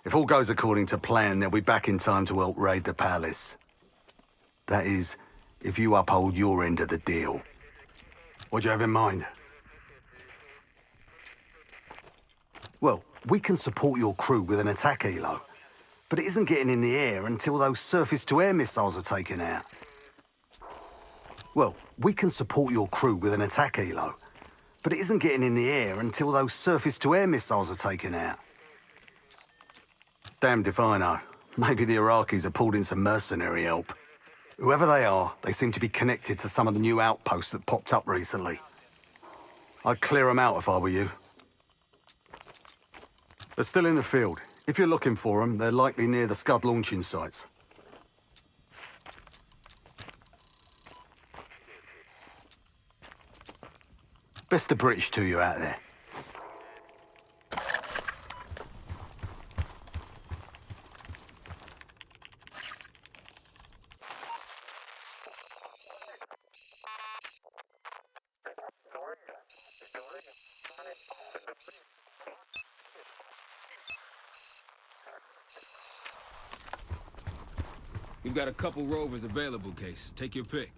If all goes according to plan, they'll be back in time to help raid the palace. That is, if you uphold your end of the deal. What do you have in mind? Well, we can support your crew with an attack helo. But it isn't getting in the air until those surface-to-air missiles are taken out. Well, we can support your crew with an attack helo. But it isn't getting in the air until those surface-to-air missiles are taken out. Damned if I know. Maybe the Iraqis have pulled in some mercenary help. Whoever they are, they seem to be connected to some of the new outposts that popped up recently. I'd clear them out if I were you. They're still in the field. If you're looking for them, they're likely near the Scud launching sites. Best of British to you out there. We've got a couple rovers available, Case. Take your pick.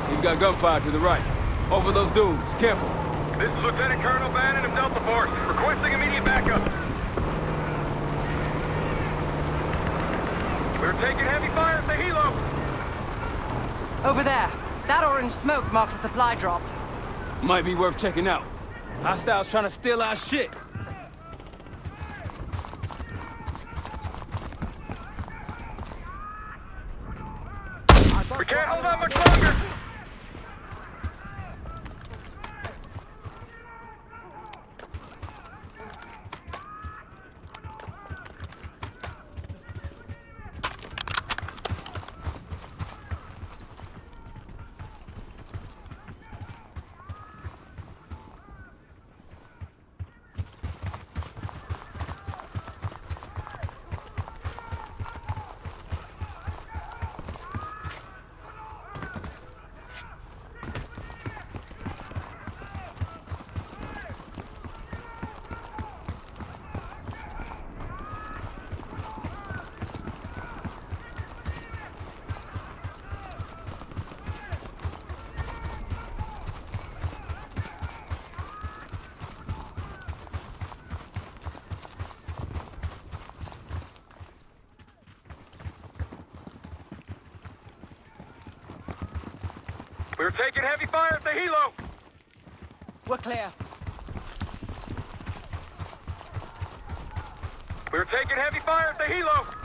We've got gunfire to the right. Over those dunes. Careful. This is Lieutenant Colonel Bannon of Delta Force, requesting immediate backup. We're taking heavy fire at the helo. Over there. That orange smoke marks a supply drop. Might be worth checking out. Hostiles trying to steal our shit. We can't hold on much longer. We're taking heavy fire at the helo. We're clear. We're taking heavy fire at the helo.